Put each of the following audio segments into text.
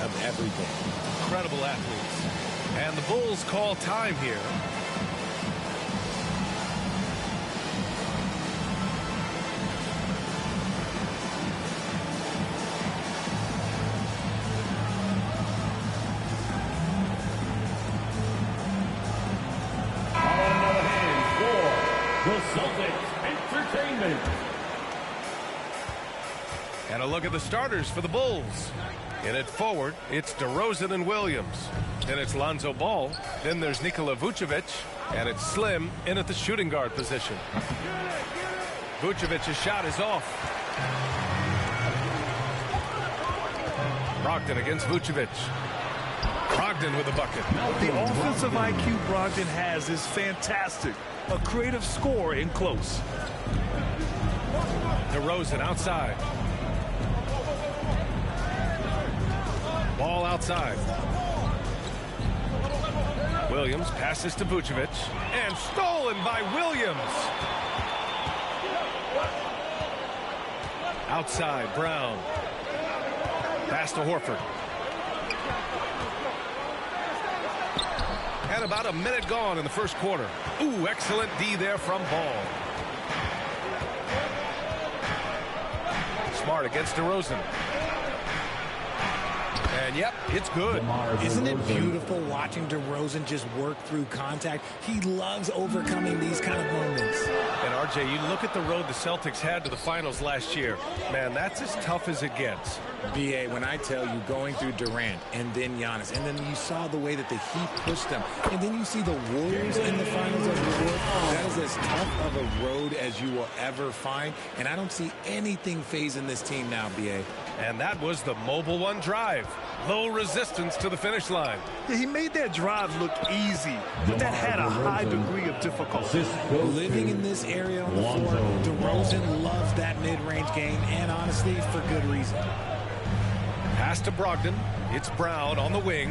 of everything. Incredible athletes. And the Bulls call time here. And a look at the starters for the Bulls. In it forward, it's DeRozan and Williams. Then it's Lonzo Ball. Then there's Nikola Vucevic. And it's Slim in at the shooting guard position. Vucevic's shot is off. Brogdon against Vucevic. Brogdon with a bucket. The offensive IQ Brogdon has is fantastic. A creative scorer in close. DeRozan outside. Ball outside. Williams passes to Vucevic. And stolen by Williams. Outside, Brown. Pass to Horford. And about a minute gone in the first quarter. Ooh, excellent D there from Ball. Smart against DeRozan. And yep, it's good. Isn't it beautiful watching DeRozan just work through contact? He loves overcoming these kind of moments. And RJ, you look at the road the Celtics had to the finals last year. Man, that's as tough as it gets. BA, when I tell you going through Durant and then Giannis, and then you saw the way that the Heat pushed them, and then you see the Warriors in the finals of the world, that is as tough of a road as you will ever find. And I don't see anything phasing this team now, BA. And that was the Mobile One drive. Low resistance to the finish line. Yeah, he made that drive look easy, but that had a high degree of difficulty. Living in this area on the floor, DeRozan loves that mid-range game, and honestly, for good reason. Pass to Brogdon. It's Brown on the wing.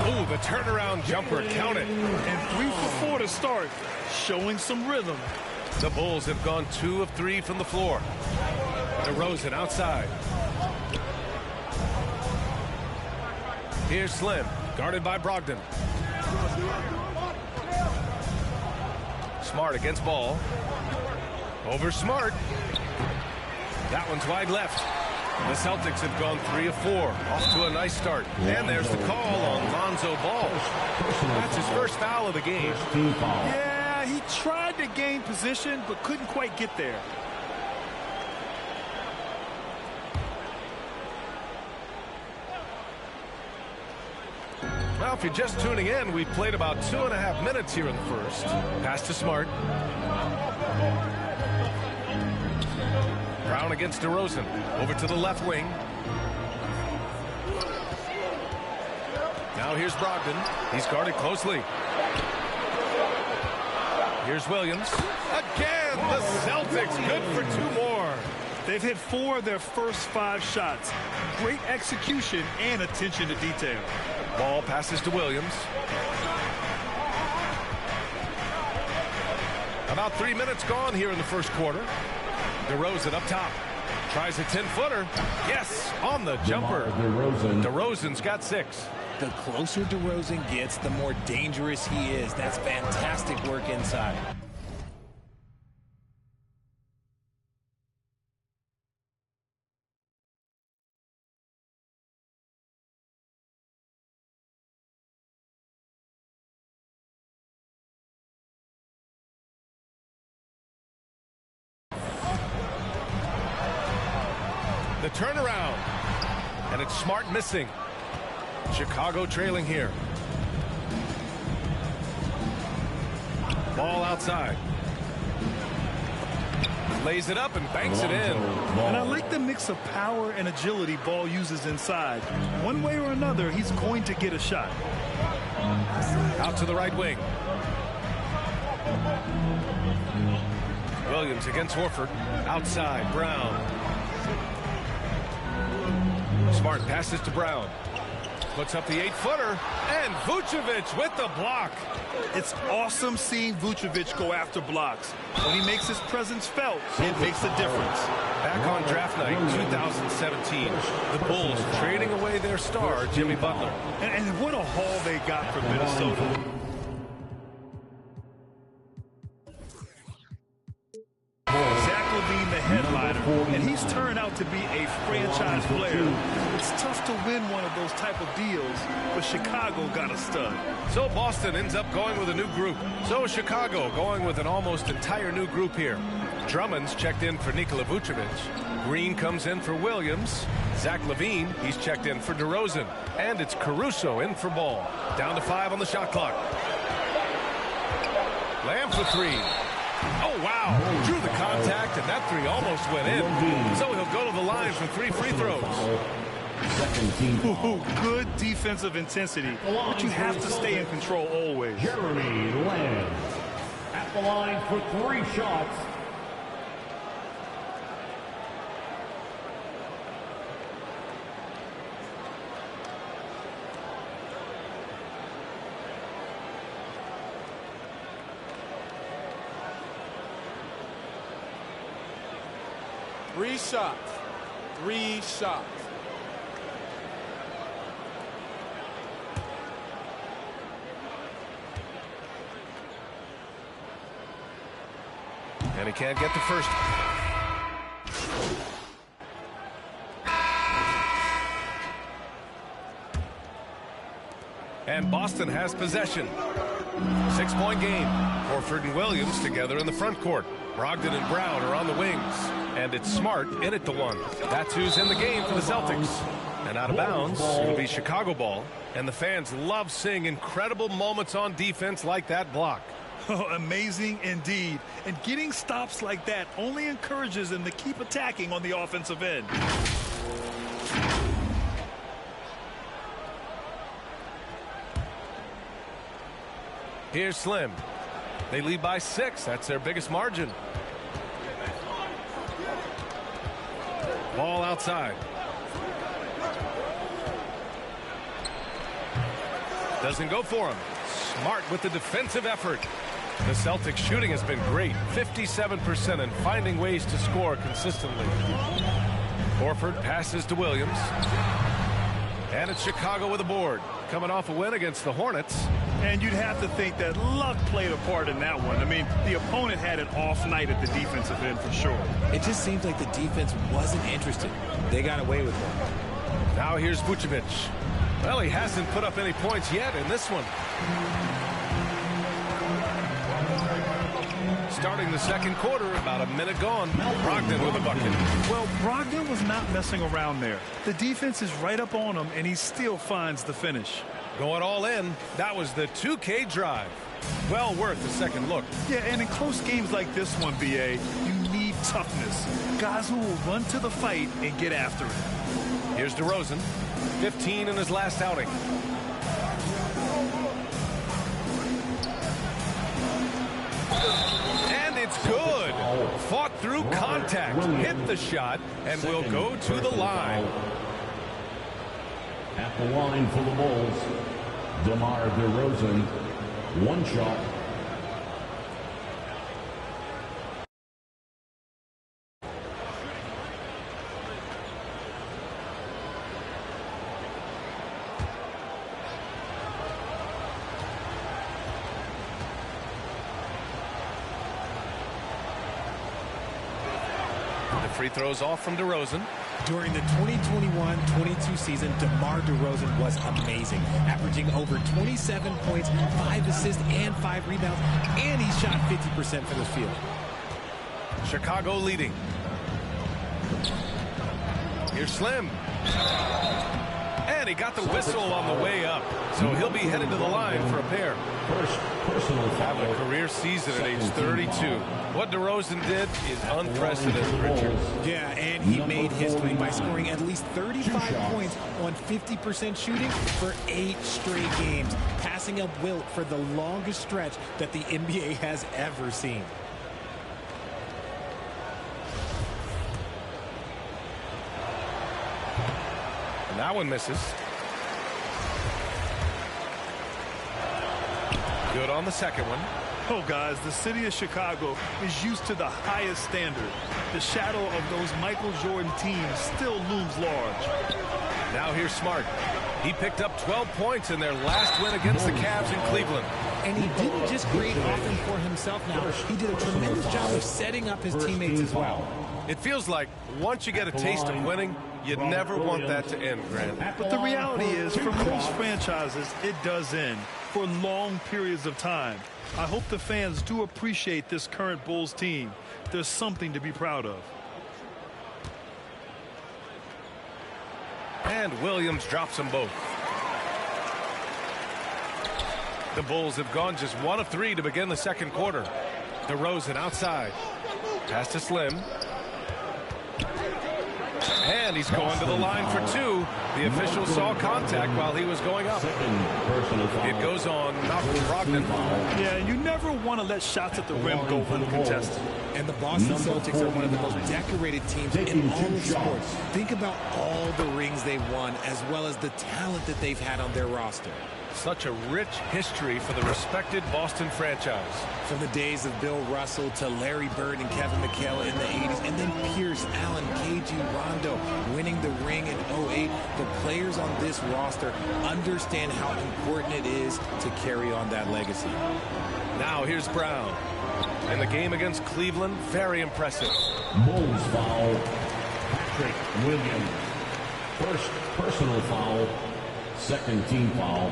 Ooh, the turnaround jumper, count it. And 3 for 4 to start, showing some rhythm. The Bulls have gone 2 of 3 from the floor. DeRozan outside. Here's Slim, guarded by Brogdon. Smart against Ball. Over Smart. That one's wide left. The Celtics have gone 3 of 4. Off to a nice start. And there's the call on Lonzo Ball. That's his first foul of the game. Yeah, he tried to gain position, but couldn't quite get there. Well, if you're just tuning in, we've played about 2.5 minutes here in the first. Pass to Smart. Brown against DeRozan. Over to the left wing. Now here's Brogdon. He's guarded closely. Here's Williams. Again, the Celtics good for 2 more. They've hit 4 of their first 5 shots. Great execution and attention to detail. Ball passes to Williams. About 3 minutes gone here in the first quarter. DeRozan up top. Tries a 10-footer. Yes, on the jumper. DeRozan's got 6. The closer DeRozan gets, the more dangerous he is. That's fantastic work inside. The turnaround. And it's Smart missing. Chicago trailing here. Ball outside. Lays it up and banks it in. And I like the mix of power and agility Ball uses inside. One way or another, he's going to get a shot. Out to the right wing. Williams against Horford. Outside, Brown. Smart passes to Brown. Puts up the 8-footer. And Vucevic with the block. It's awesome seeing Vucevic go after blocks. When he makes his presence felt, it makes a difference. Back on draft night 2017, the Bulls trading away their star, Jimmy Butler. And what a haul they got from Minnesota. Zach LaVine, the headliner, and he's turned out to be a franchise player. It's tough to win one of those type of deals, but Chicago got a stud. So Boston ends up going with a new group. So Chicago going with an almost entire new group here. Drummond's checked in for Nikola Vucevic. Green comes in for Williams. Zach LaVine, he's checked in for DeRozan. And it's Caruso in for Ball. Down to 5 on the shot clock. Lamb for 3. Oh, wow. Drew the contact, and that 3 almost went in. So he'll go to the line for 3 free throws. Ooh, good defensive intensity, but you have to stay in control always. Jeremy Lamb at the line for 3 shots. Three shots. And he can't get the first. And Boston has possession. 6-point game. Horford and Williams together in the front court. Brogdon and Brown are on the wings. And it's Smart in at the 1. That's who's in the game for the Celtics. And out of bounds, it'll be Chicago ball. And the fans love seeing incredible moments on defense like that block. Oh, amazing indeed. And getting stops like that only encourages them to keep attacking on the offensive end. Here's Slim. They lead by 6. That's their biggest margin. Ball outside. Doesn't go for him. Smart with the defensive effort. The Celtics shooting has been great. 57% and finding ways to score consistently. Horford passes to Williams. And it's Chicago with a board. Coming off a win against the Hornets. And you'd have to think that luck played a part in that one. I mean, the opponent had an off night at the defensive end for sure. It just seems like the defense wasn't interested. They got away with it. Now here's Vucevic. Well, he hasn't put up any points yet in this one. Starting the second quarter, about a minute gone. Brogdon with a bucket. Well, Brogdon was not messing around there. The defense is right up on him, and he still finds the finish. Going all in. That was the 2K drive. Well worth a second look. Yeah, and in close games like this one, BA, you need toughness. Guys who will run to the fight and get after it. Here's DeRozan. 15 in his last outing. And it's good. Fought through contact. Hit the shot and will go to the line. At the line for the Bulls, DeMar DeRozan, 1 shot. The free throws off from DeRozan. During the 2021-22 season, DeMar DeRozan was amazing, averaging over 27 points, 5 assists, and 5 rebounds, and he shot 50% from the field. Chicago leading. Here's Slim. And he got the whistle on the way up, so he'll be headed to the line for a pair. Personal foul. Have a career season at age 32. What DeRozan did is unprecedented, Richard. Yeah, and he made history by scoring at least 35 points on 50% shooting for 8 straight games, passing up Wilt for the longest stretch that the NBA has ever seen. And that one misses. Good on the second one. Oh, guys, the city of Chicago is used to the highest standard. The shadow of those Michael Jordan teams still looms large. Now here's Smart. He picked up 12 points in their last win against the Cavs in Cleveland. And he didn't just create offense for himself now. He did a tremendous job of setting up his teammates as well. It feels like once you get a taste of winning, you never want that to end, Grant. But the reality is, for most franchises, it does end for long periods of time. I hope the fans do appreciate this current Bulls team. There's something to be proud of. And Williams drops them both. The Bulls have gone just 1 of 3 to begin the second quarter. DeRozan outside. Pass to Slim. And he's going to the line for 2. The official saw contact while he was going up. It goes on Malcolm Brogdon. Yeah, you never want to let shots at the rim go uncontested. And the Boston Celtics are one of the most decorated teams in all of sports. Think about all the rings they've won, as well as the talent that they've had on their roster. Such a rich history for the respected Boston franchise. From the days of Bill Russell to Larry Bird and Kevin McHale in the 80s, and then Pierce, Allen, KG, Rondo winning the ring in 08. The players on this roster understand how important it is to carry on that legacy. Now here's Brown. In the game against Cleveland, very impressive. Bulls foul. Patrick Williams. First personal foul. Second team foul.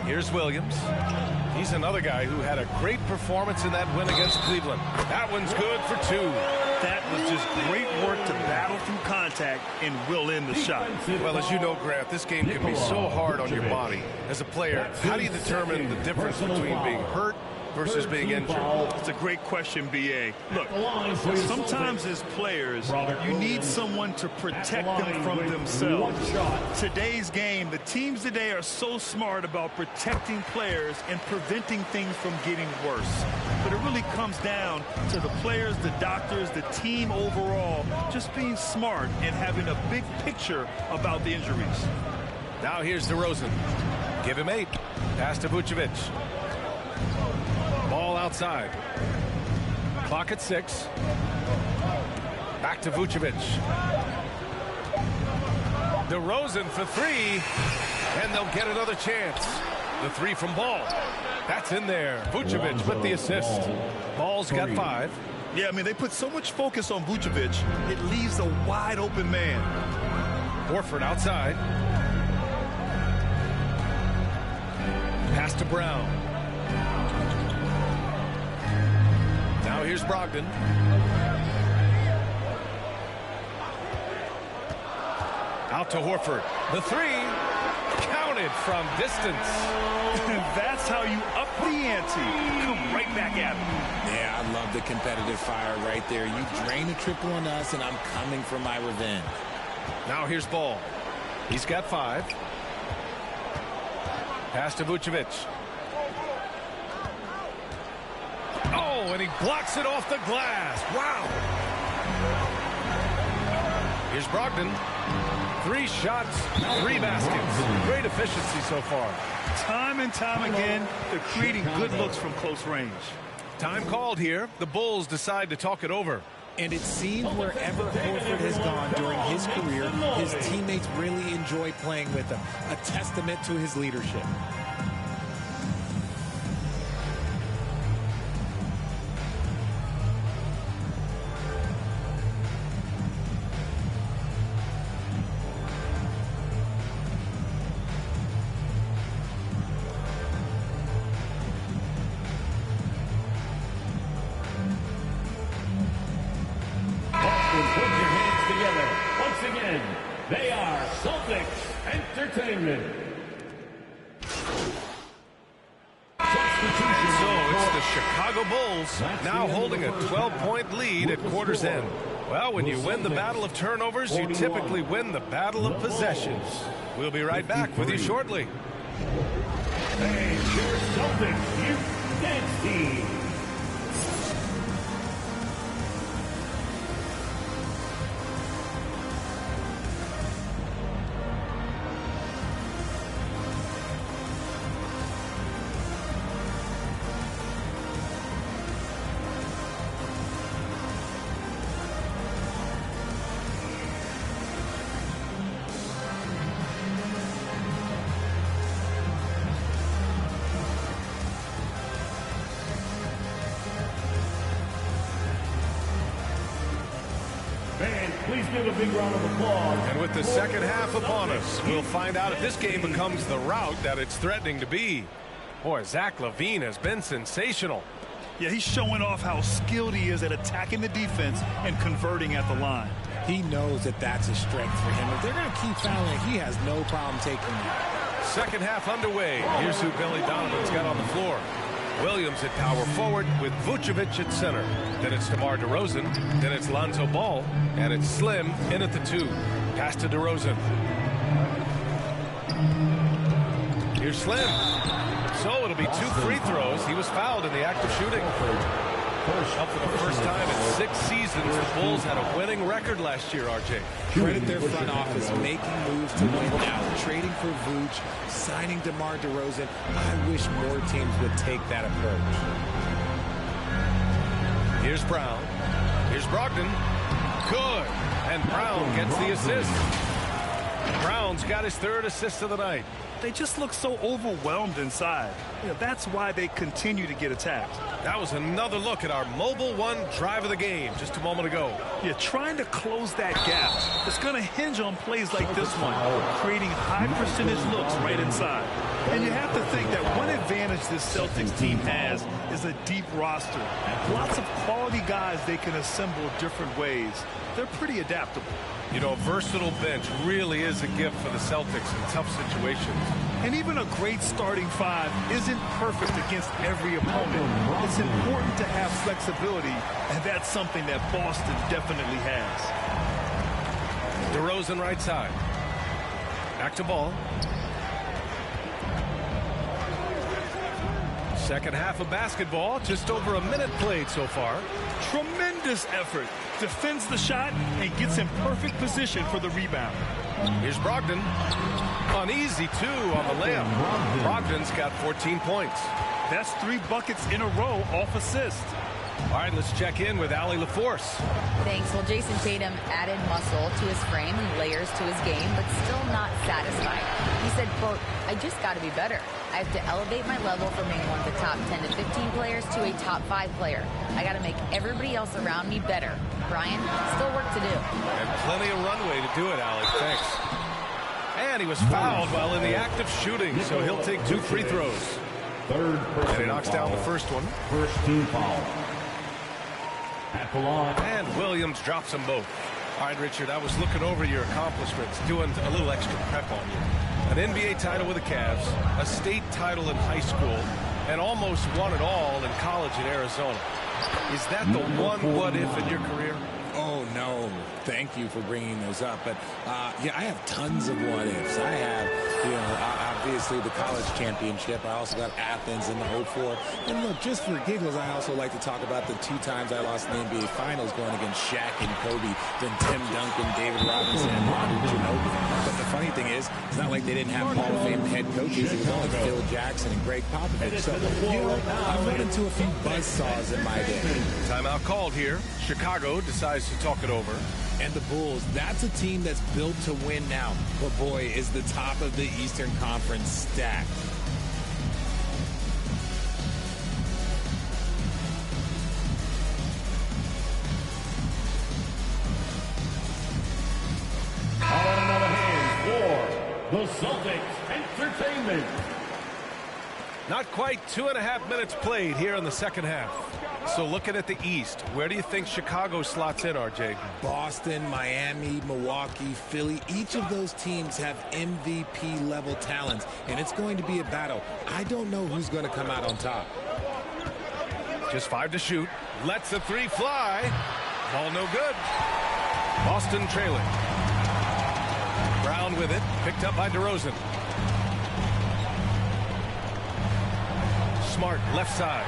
Here's Williams. He's another guy who had a great performance in that win against Cleveland. That one's good for 2. That was just great work to battle through contact and will in the shot. Well, as you know, Grant, this game can be so hard on your body. As a player, how do you determine the difference between being hurt versus being injured? It's a great question, B.A. Look, sometimes as players, you need someone to protect them from themselves. Today's game, the teams today are so smart about protecting players and preventing things from getting worse. But it really comes down to the players, the doctors, the team overall, just being smart and having a big picture about the injuries. Now here's DeRozan. Give him 8. Pass to Vucevic. Ball outside. Clock at 6. Back to Vucevic. DeRozan for 3. And they'll get another chance. The 3 from Ball. That's in there. Vucevic with the assist. Ball's got 5. Yeah, I mean, they put so much focus on Vucevic, it leaves a wide open man. Horford outside. Pass to Brown. Now here's Brogdon. Out to Horford. The 3. Counted from distance. That's how you up the ante. Come right back at him. Yeah, I love the competitive fire right there. You drain a triple on us, and I'm coming for my revenge. Now here's Ball. He's got 5. Pass to Vucevic. Oh, and he blocks it off the glass. Wow. Here's Brogdon. 3 shots, 3 baskets. Great efficiency so far. Time and time again, they're creating good looks from close range. Time called here. The Bulls decide to talk it over. And it seems wherever Horford has gone during his career, his teammates really enjoy playing with him. A testament to his leadership. They are Celtics Entertainment. And so it's the Chicago Bulls now holding a 12-point lead at quarter's end. Well, when you win the battle of turnovers, you typically win the battle of possessions. We'll be right back with you shortly. And your Celtics Youth Dance Team. give a big round of applause. And with the second half upon us, we'll find out if this game becomes the rout that it's threatening to be. Boy, Zach LaVine has been sensational. Yeah, he's showing off how skilled he is at attacking the defense and converting at the line. He knows that that's a strength for him. If they're going to keep fouling, he has no problem taking that. Second half underway. Here's who Billy Donovan's got on the floor. Williams at power forward with Vucevic at center. Then it's DeMar DeRozan. Then it's Lonzo Ball. And it's Slim in at the 2. Pass to DeRozan. Here's Slim. So it'll be 2 free throws. He was fouled in the act of shooting. Up for the first time in 6 seasons, the Bulls had a winning record last year, RJ. Credit their front office making moves to win now, trading for Vooch, signing DeMar DeRozan. I wish more teams would take that approach. Here's Brown. Here's Brogdon. Good. And Brown gets the assist. Brown's got his 3rd assist of the night. They just look so overwhelmed inside. You know, that's why they continue to get attacked. That was another look at our Mobile One drive of the game just a moment ago. Yeah, trying to close that gap. It's going to hinge on plays like this one, creating high percentage looks right inside. And you have to think that one advantage this Celtics team has is a deep roster. Lots of quality guys they can assemble different ways. They're pretty adaptable. You know, a versatile bench really is a gift for the Celtics in tough situations. And even a great starting 5 isn't perfect against every opponent. It's important to have flexibility, and that's something that Boston definitely has. DeRozan right side. Back to Ball. Second half of basketball, just over a minute played so far. Tremendous effort. Defends the shot and gets in perfect position for the rebound. Here's Brogdon. Uneasy, too, on the layup. Brogdon's got 14 points. That's 3 buckets in a row off assist. All right, let's check in with Allie LaForce. Thanks. Well, Jason Tatum added muscle to his frame and layers to his game, but still not satisfied. He said, quote, "I just got to be better. I have to elevate my level from being one of the top 10 to 15 players to a top 5 player. I got to make everybody else around me better. Brian, still work to do." And plenty of runway to do it, Allie. Thanks. And he was fouled while in the act of shooting, so he'll take 2 free throws. Third personal And he knocks down the first one. First team foul. At the line. And Williams drops them both. All right, Richard, I was looking over your accomplishments, doing a little extra prep on you. An NBA title with the Cavs, a state title in high school, and almost won it all in college in Arizona. Is that the one what-if in your career? Oh, no. Thank you for bringing those up. But, yeah, I have tons of what-ifs. I have, obviously the college championship. I also got Athens in the 04. And, look, just for giggles, I also like to talk about the 2 times I lost in the NBA Finals going against Shaq and Kobe, then Tim Duncan, David Robinson, and Manu Ginobili. But the funny thing is, it's not like they didn't have Hall of Fame head coaches. It was only Phil Jackson and Greg Popovich. So, I've run into a few buzzsaws in my day. Timeout called here. Chicago decides to talk it over. And the Bulls, that's a team that's built to win now. But boy, is the top of the Eastern Conference stacked. On another hand for the Celtics Entertainment. Not quite 2.5 minutes played here in the second half. So looking at the East, where do you think Chicago slots in, RJ? Boston, Miami, Milwaukee, Philly, each of those teams have MVP level talents, and it's going to be a battle. I don't know who's going to come out on top. Just 5 to shoot. Lets the 3 fly. Ball no good. Boston trailing. Brown with it. Picked up by DeRozan. Smart left side.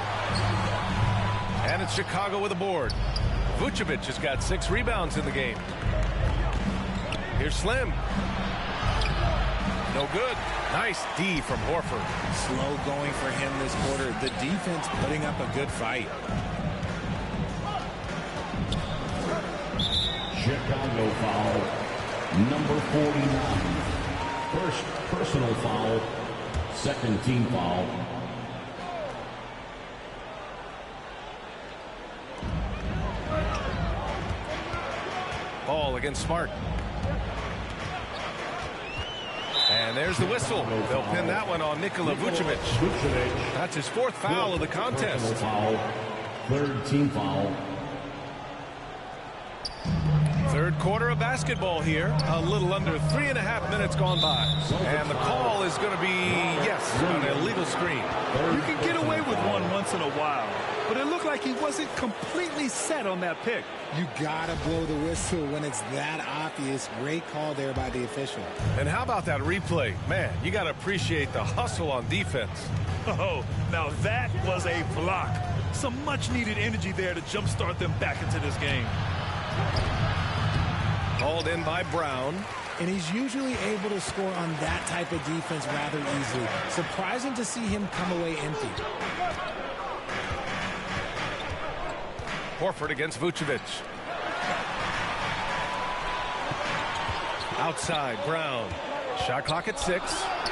And it's Chicago with a board. Vucevic has got 6 rebounds in the game. Here's Slim. No good. Nice D from Horford. Slow going for him this quarter. The defense putting up a good fight. Chicago foul. Number 49. First personal foul. Second team foul. Ball against Smart. And there's the whistle. They'll pin that one on Nikola Vucevic. That's his 4th foul of the contest. Third team foul. Third quarter of basketball here. A little under 3.5 minutes gone by. And the call is going to be, yes, an illegal screen. You can get away with one once in a while, but it looked like he wasn't completely set on that pick. You gotta blow the whistle when it's that obvious. Great call there by the official. And how about that replay? Man, you got to appreciate the hustle on defense. Oh, now that was a block. Some much-needed energy there to jumpstart them back into this game. Called in by Brown. And he's usually able to score on that type of defense rather easily. Surprising to see him come away empty. Horford against Vucevic. Outside, Brown. Shot clock at 6.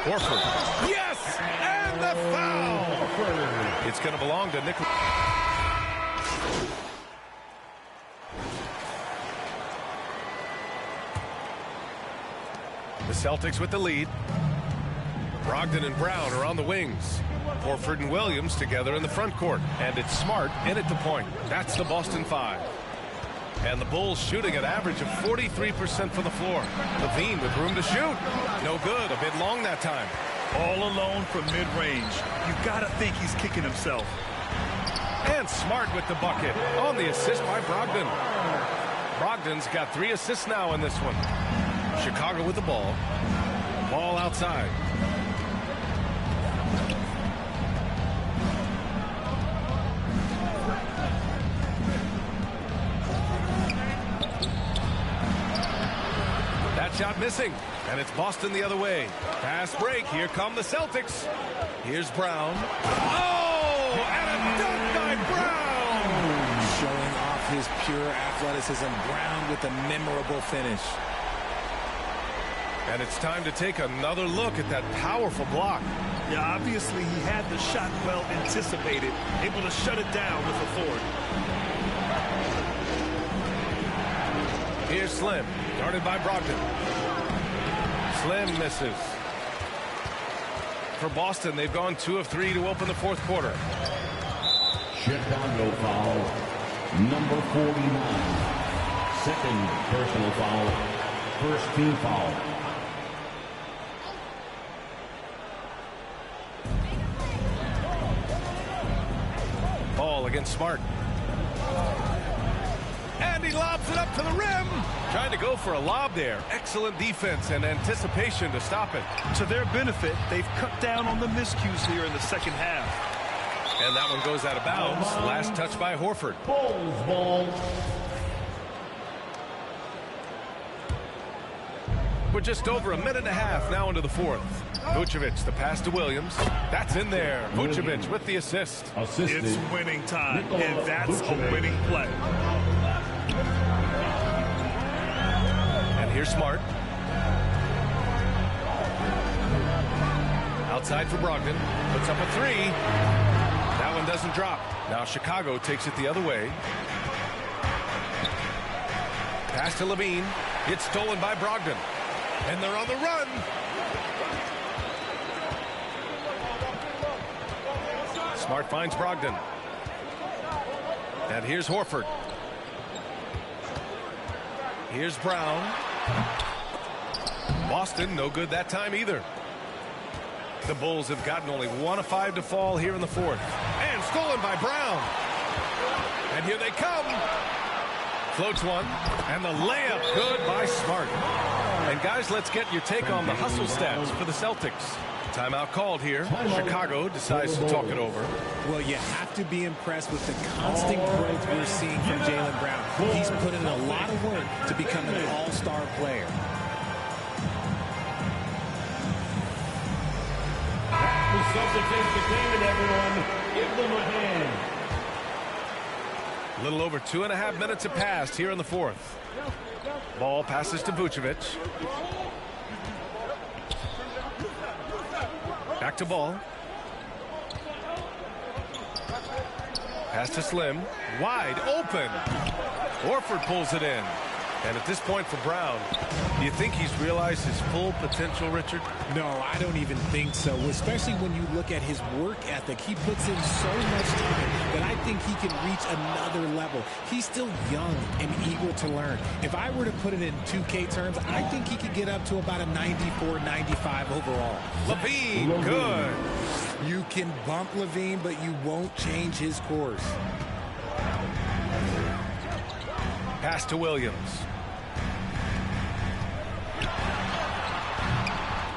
Horford. Yes! And the foul! It's going to belong to Nikola. The Celtics with the lead. Brogdon and Brown are on the wings. Horford and Williams together in the front court. And it's Smart in at the point. That's the Boston 5. And the Bulls shooting an average of 43% from the floor. Levine with room to shoot. No good. A bit long that time. All alone from mid-range. You gotta think he's kicking himself. And Smart with the bucket on the assist by Brogdon. Brogdon's got 3 assists now in this one. Chicago with the ball. Ball outside. That shot missing. And it's Boston the other way. Pass break. Here come the Celtics. Here's Brown. Oh! And a dunk by Brown! Showing off his pure athleticism. Brown with a memorable finish. And it's time to take another look at that powerful block. Yeah, obviously he had the shot well anticipated, able to shut it down with authority. Here's Slim, guarded by Brogdon. Slim misses. For Boston, they've gone 2 of 3 to open the 4th quarter. Chicago foul. Number 49. Second personal foul. First team foul. Ball against Smart. And he lobs it up to the rim. Trying to go for a lob there. Excellent defense and anticipation to stop it. To their benefit, they've cut down on the miscues here in the second half. And that one goes out of bounds. Last touch by Horford. Bulls ball. We're just over a minute and a half now into the 4th. Vucevic, the pass to Williams. That's in there. Vucevic with the assist. It's winning time, and that's a winning play. And here's Smart. Outside for Brogdon. Puts up a 3. That one doesn't drop. Now Chicago takes it the other way. Pass to Levine. It's stolen by Brogdon. And they're on the run. Smart finds Brogdon. And here's Horford. Here's Brown. Boston, no good that time either. The Bulls have gotten only 1 of 5 to fall here in the 4th. And stolen by Brown. And here they come. Floats one. And the layup good by Smart. And guys, let's get your take on the hustle stats for the Celtics. Timeout called here. Chicago decides to talk it over. Well, you have to be impressed with the constant growth we're seeing from Jaylen Brown. He's put in a lot of work to become an all-star player. The Celtics entertainment, everyone. Give them a hand. A little over 2.5 minutes have passed here in the 4th. Ball passes to Vucevic. Back to Ball. Pass to Slim. Wide open. Horford pulls it in. And at this point for Brown, do you think he's realized his full potential, Richard? No, I don't even think so, especially when you look at his work ethic. He puts in so much time that I think he can reach another level. He's still young and eager to learn. If I were to put it in 2K terms, I think he could get up to about a 94, 95 overall. Levine, good. You can bump Levine, but you won't change his course. Pass to Williams.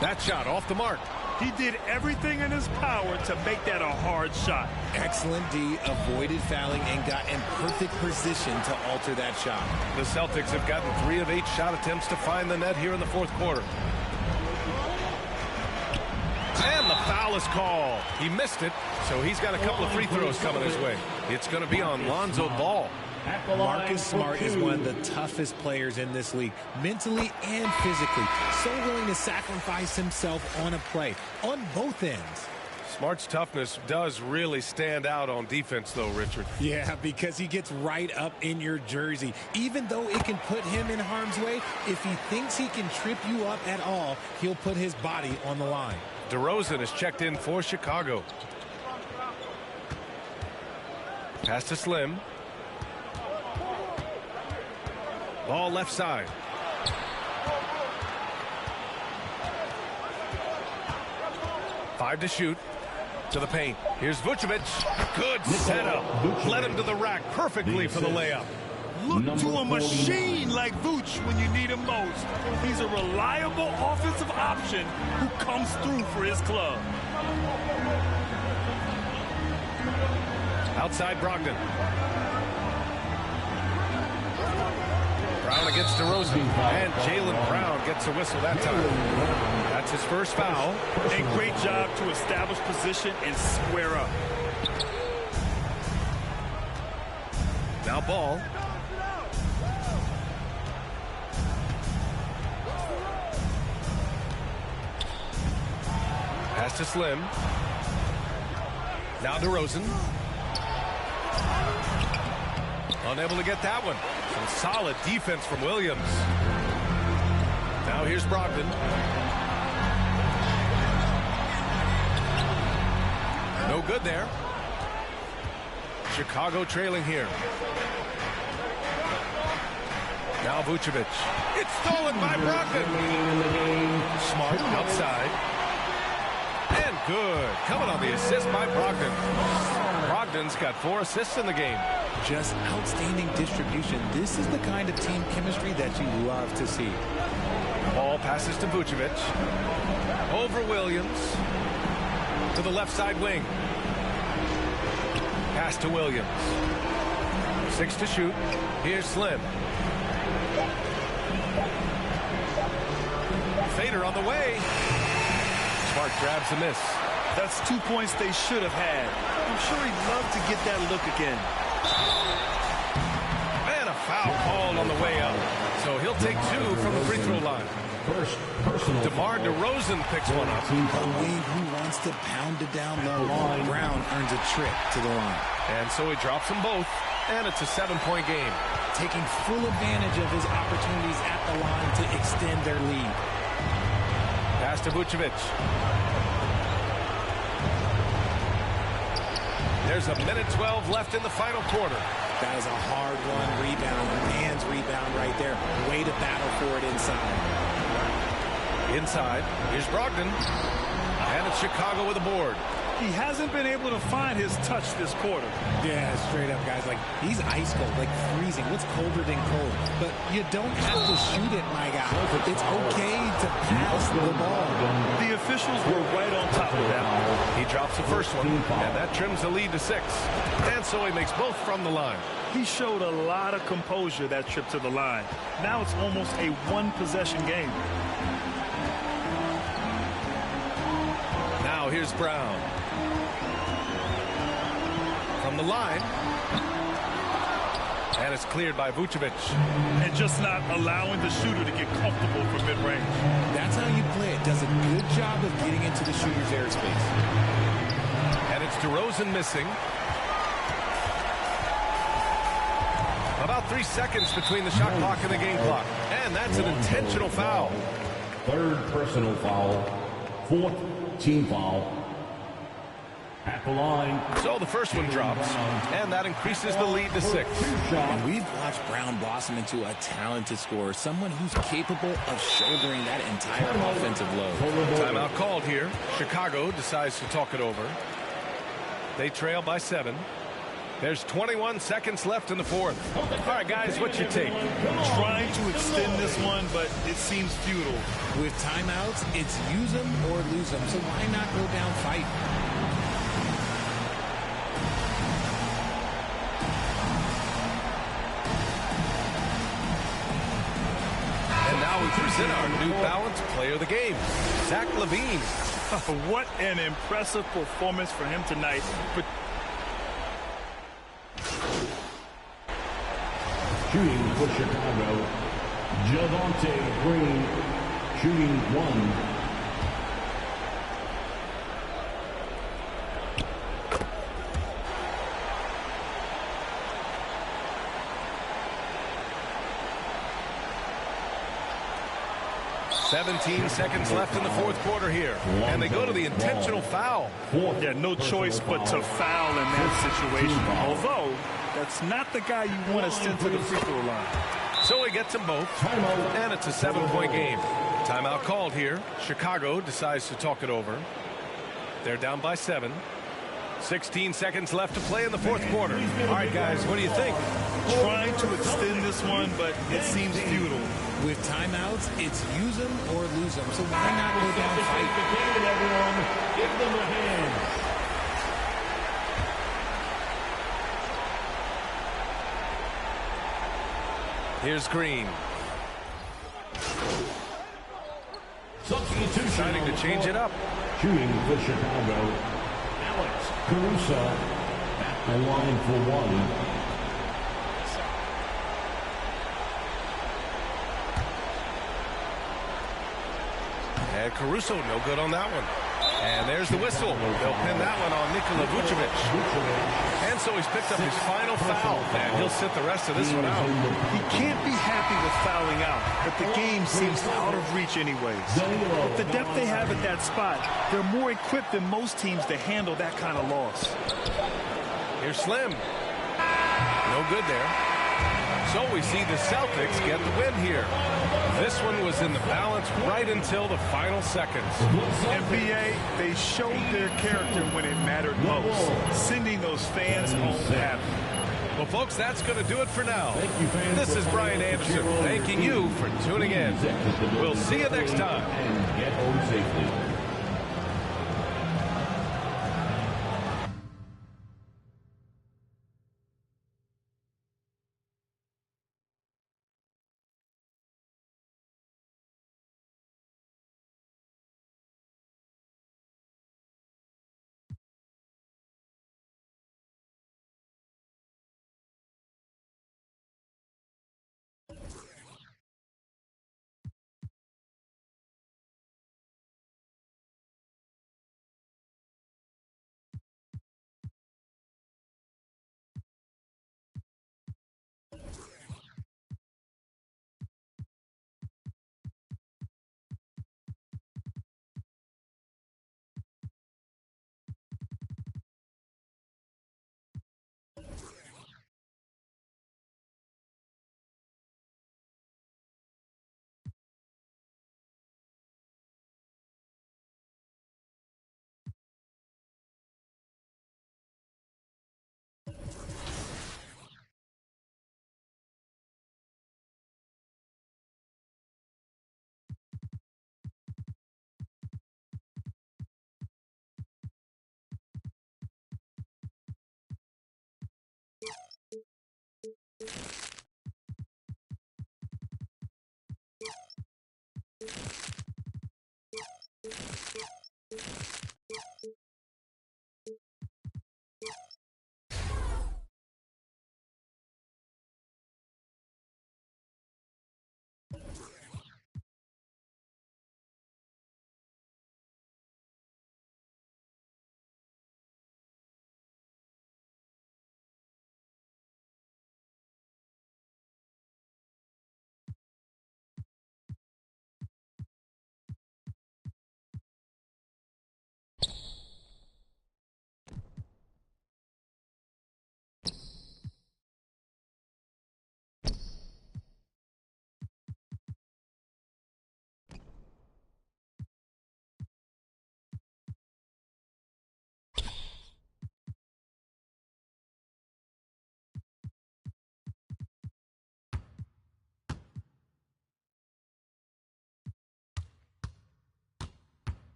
That shot off the mark. He did everything in his power to make that a hard shot. Excellent D, avoided fouling, and got in perfect position to alter that shot. The Celtics have gotten 3 of 8 shot attempts to find the net here in the fourth quarter. And the foul is called. He missed it, so he's got a couple of free throws coming his way. It's going to be on Lonzo Ball. Marcus Smart is one of the toughest players in this league, mentally and physically. So willing to sacrifice himself on a play, on both ends. Smart's toughness does really stand out on defense, though, Richard. Yeah, because he gets right up in your jersey. Even though it can put him in harm's way, if he thinks he can trip you up at all, he'll put his body on the line. DeRozan is checked in for Chicago. Pass to Slim. Ball left side. Five to shoot. To the paint. Here's Vucevic. Good setup. Led him to the rack perfectly for the layup. Look to a machine like Vooch when you need him most. He's a reliable offensive option who comes through for his club. Outside Brogdon. Brown against DeRozan. And Jaylen Brown gets a whistle that time. That's his first foul. A great job to establish position and square up. Now Ball. Pass to Slim. Now DeRozan. Unable to get that one. Some solid defense from Williams. Now here's Brogdon. No good there. Chicago trailing here. Now Vucevic. It's stolen by Brogdon. Smart outside. And good. Coming on the assist by Brogdon. Brogdon's got 4 assists in the game. Just outstanding distribution. This is the kind of team chemistry that you love to see. Ball passes to Vucevic. Over Williams. To the left side wing. Pass to Williams. 6 to shoot. Here's Slim. Fader on the way. Smart grabs a miss. That's 2 points they should have had. I'm sure he'd love to get that look again. And a foul called on the way up. So he'll take 2 from the free throw line. DeMar DeRozan picks one up. A wing who wants to pound it down low. Brown earns a trip to the line. And so he drops them both. And it's a 7-point game. Taking full advantage of his opportunities at the line to extend their lead. Pass to Vucevic. There's a minute 12 left in the final quarter. That is a hard-won rebound. Man's rebound right there. Way to battle for it inside. Inside, here's Brogdon. And it's Chicago with a board. He hasn't been able to find his touch this quarter. Yeah, straight up, guys. Like, he's ice cold, like freezing. What's colder than cold? But you don't have to shoot it, my guy. It's okay to pass the ball. The officials were right on top of that. He drops the first one, and that trims the lead to 6. And so he makes both from the line. He showed a lot of composure that trip to the line. Now it's almost a one-possession game. Now here's Brown. From the line. And it's cleared by Vucevic. And just not allowing the shooter to get comfortable for mid-range. That's how you play it. Does a good job of getting into the shooter's airspace. And it's DeRozan missing. About About 3 seconds between the shot clock and the game clock. And that's an intentional foul. Third personal foul. Fourth team foul. At the line. So the first one drops, and that increases the lead to 6. And we've watched Brown blossom into a talented scorer, someone who's capable of shouldering that entire offensive load. Timeout called here. Chicago decides to talk it over. They trail by 7. There's 21 seconds left in the fourth. All right, guys, what's your take? Trying to extend this one, but it seems futile. With timeouts, it's use them or lose them, so why not go down fighting? And now we present our New Balance player of the game, Zach LaVine. What an impressive performance for him tonight. Shooting for Chicago, Javonte Green, shooting 1. Seventeen seconds left in the fourth quarter here. And they go to the intentional foul. Yeah, no choice but to foul in that situation. Although, that's not the guy you want to send to the free throw line. So he gets them both. And it's a 7-point game. Timeout called here. Chicago decides to talk it over. They're down by 7. 16 seconds left to play in the fourth quarter. All right, guys, what do you think? Trying to extend this one, but it seems futile. With timeouts, it's use them or lose them, so why not go down fighting? Everyone, give them a hand. Here's Green. Substitution. Deciding to change it up. Shooting for Chicago, Alex Caruso at the line for 1. And Caruso, no good on that one. And there's the whistle. They'll pin that one on Nikola Vucevic. And so he's picked up his final foul. And he'll sit the rest of this one out. He can't be happy with fouling out, but the game seems out of reach anyways. With the depth they have at that spot, they're more equipped than most teams to handle that kind of loss. Here's Slim. No good there. So we see the Celtics get the win here. This one was in the balance right until the final seconds. NBA, they showed their character when it mattered most, sending those fans home happy. Well, folks, that's going to do it for now. This is Brian Anderson thanking you for tuning in. We'll see you next time. And get home safely.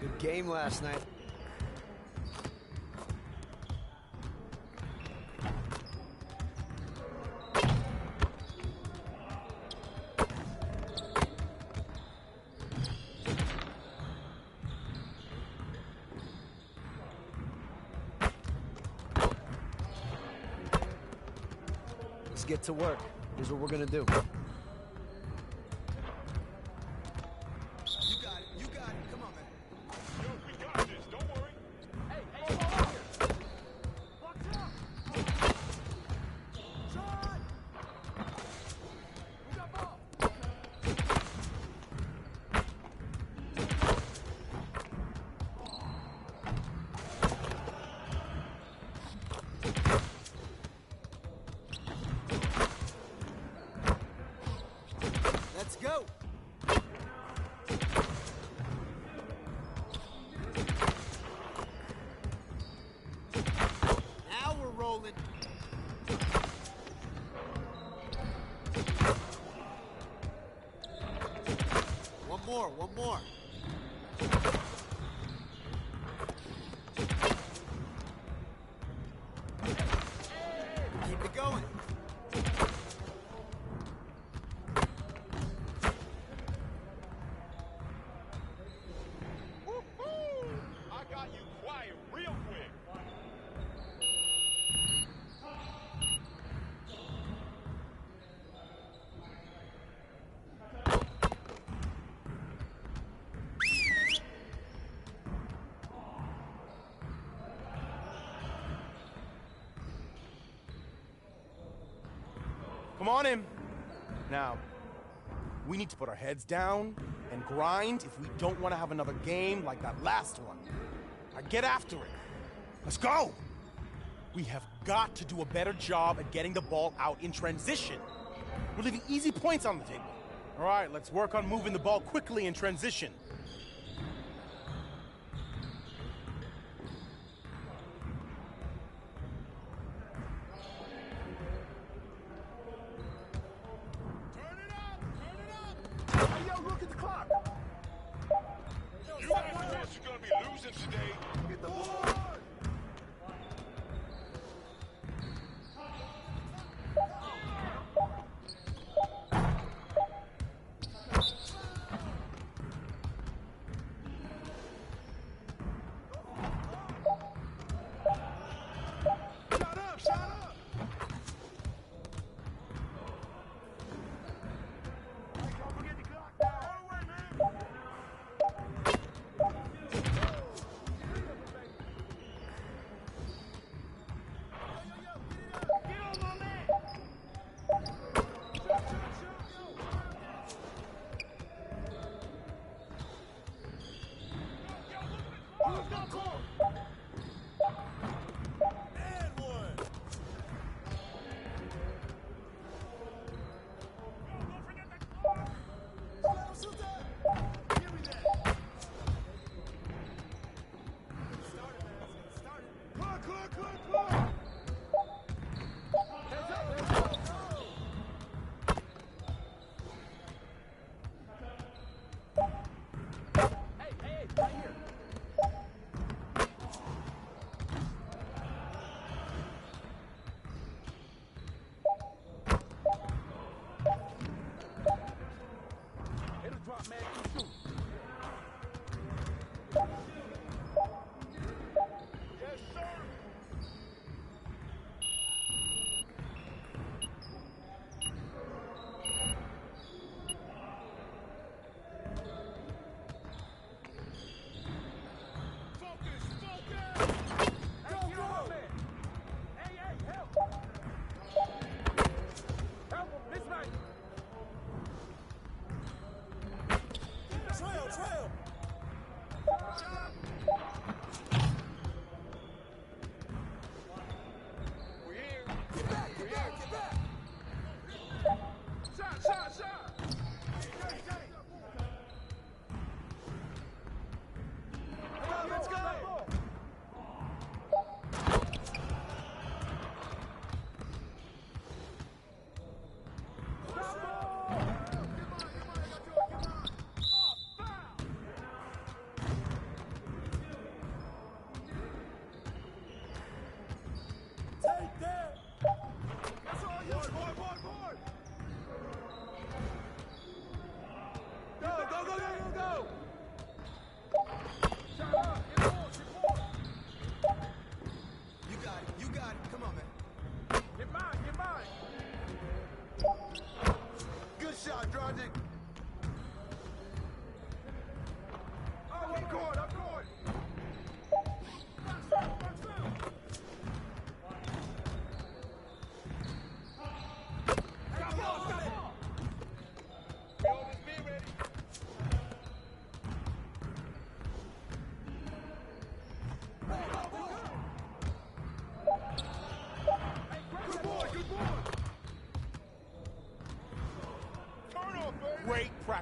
Good game last night. Let's get to work. Here's what we're gonna do. Let's go. Now we're rolling. One more. Keep it going. I got you quiet real quick. Come on in. Now, we need to put our heads down and grind if we don't want to have another game like that last one. Now get after it. Let's go. We have got to do a better job at getting the ball out in transition. We're leaving easy points on the table. All right, let's work on moving the ball quickly in transition. You understand you're going to be losing today. Get the ball. Shut up! Don't forget the clock now.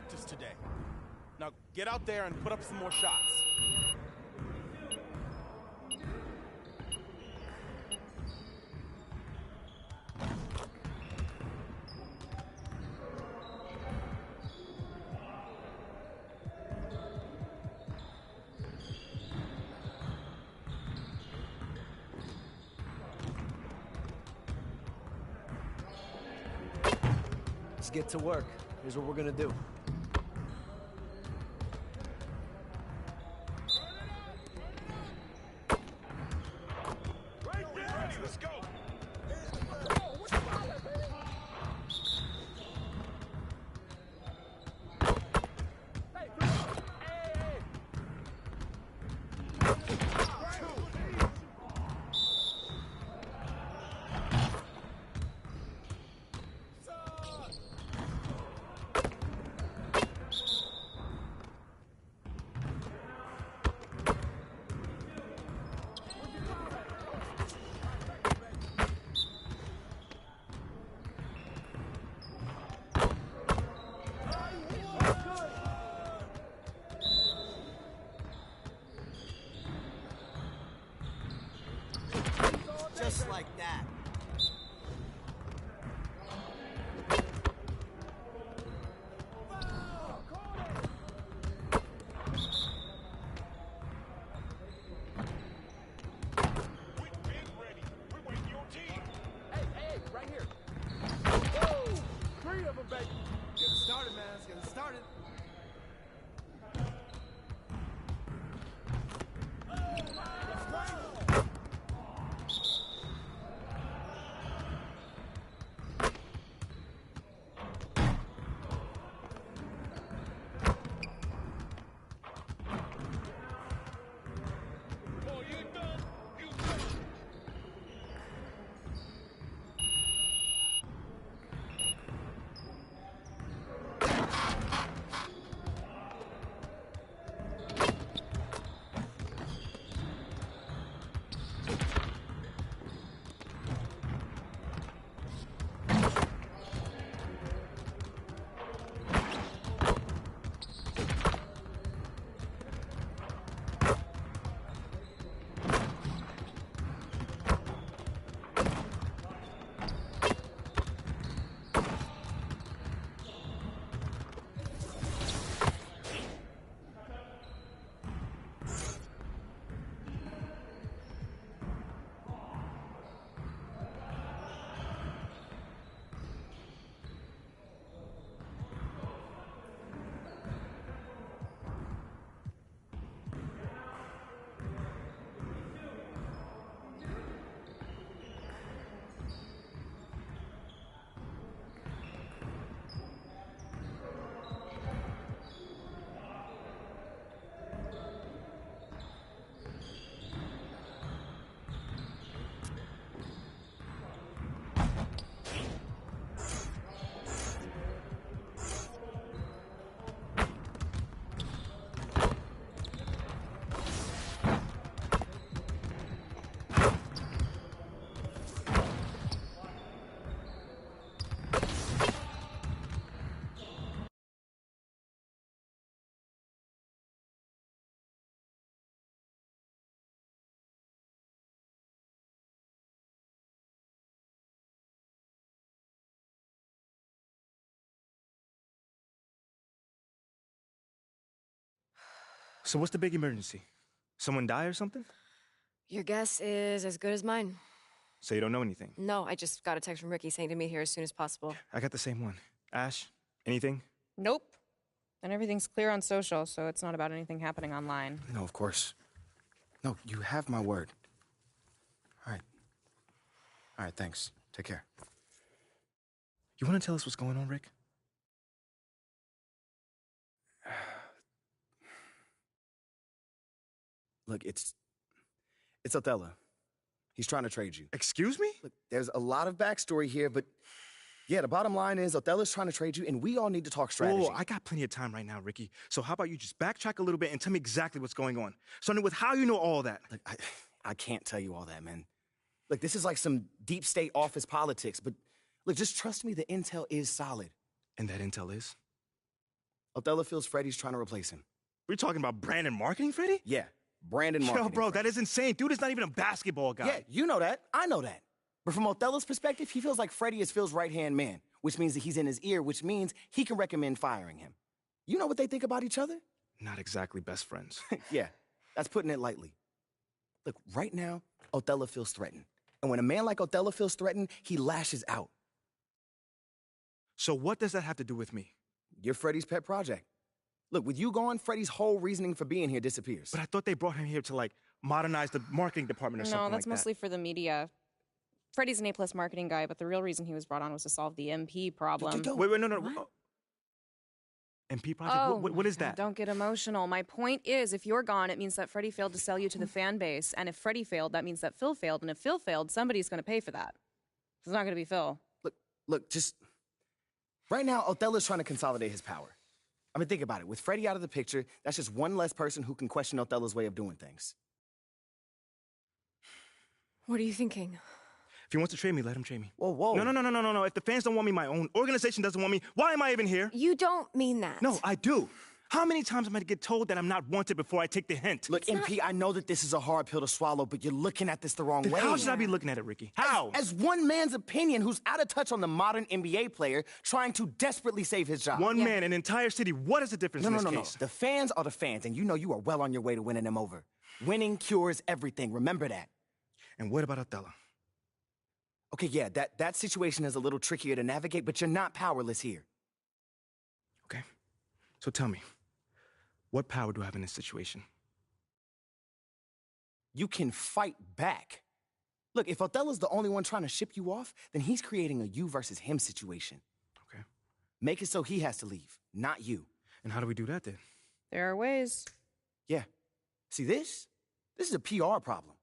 practice today. Now get out there and put up some more shots. Let's get to work. Here's what we're gonna do. Let's go. Just like that. We've been ready. We're waiting your team. Hey, right here. Woo! 3 of them, baby. Get it started, man. Let's get it started. Oh, you done? You done? So what's the big emergency? Someone die or something? Your guess is as good as mine. So you don't know anything? No, I just got a text from Ricky saying to meet here as soon as possible. I got the same one. Ash, anything? Nope. And everything's clear on social, so it's not about anything happening online. No, of course. No, you have my word. All right. All right, thanks. Take care. You want to tell us what's going on, Rick? Look, it's Othello. He's trying to trade you. Excuse me? Look, there's a lot of backstory here, but yeah, the bottom line is Othello's trying to trade you, and we all need to talk strategy. Oh, I got plenty of time right now, Ricky. So how about you just backtrack a little bit and tell me exactly what's going on? Starting with how you know all that. Look, I can't tell you all that, man. Look, this is like some deep state office politics, but look, just trust me, the intel is solid. And that intel is? Othello feels Freddie's trying to replace him. We're talking about brand and marketing, Freddie? Yeah, brand and marketing. Yo, bro, that is insane. Dude is not even a basketball guy. Yeah, you know that. I know that. But from Othello's perspective, he feels like Freddie is Phil's right-hand man, which means that he's in his ear, which means he can recommend firing him. You know what they think about each other? Not exactly best friends. Yeah, that's putting it lightly. Look, right now, Othello feels threatened. And when a man like Othello feels threatened, he lashes out. So what does that have to do with me? You're Freddie's pet project. Look, with you gone, Freddie's whole reasoning for being here disappears. But I thought they brought him here to, like, modernize the marketing department or something like that. No, that's mostly for the media. Freddie's an A-plus marketing guy, but the real reason he was brought on was to solve the MP problem. Wait, no. What? MP project? Oh, what is that? Don't get emotional. My point is, if you're gone, it means that Freddie failed to sell you to the fan base. And if Freddie failed, that means that Phil failed. And if Phil failed, somebody's going to pay for that. It's not going to be Phil. Look, just... Right now, Othello's trying to consolidate his power. I mean, think about it. With Freddie out of the picture, that's just one less person who can question Othello's way of doing things. What are you thinking? If he wants to trade me, let him trade me. Whoa. No. If the fans don't want me, my own organization doesn't want me, why am I even here? You don't mean that. No, I do. How many times am I to get told that I'm not wanted before I take the hint? Look, MP, I know that this is a hard pill to swallow, but you're looking at this the wrong way. How should I be looking at it, Ricky? How? As one man's opinion who's out of touch on the modern NBA player trying to desperately save his job. One man, an entire city. What is the difference in this case? No. The fans are the fans, and you know you are well on your way to winning them over. Winning cures everything. Remember that. And what about Othello? Okay, yeah, that situation is a little trickier to navigate, but you're not powerless here. Okay. So tell me, what power do I have in this situation? You can fight back. Look, if Othello's the only one trying to ship you off, then he's creating a you versus him situation. Okay. Make it so he has to leave, not you. And how do we do that then? There are ways. Yeah. See, this is a PR problem.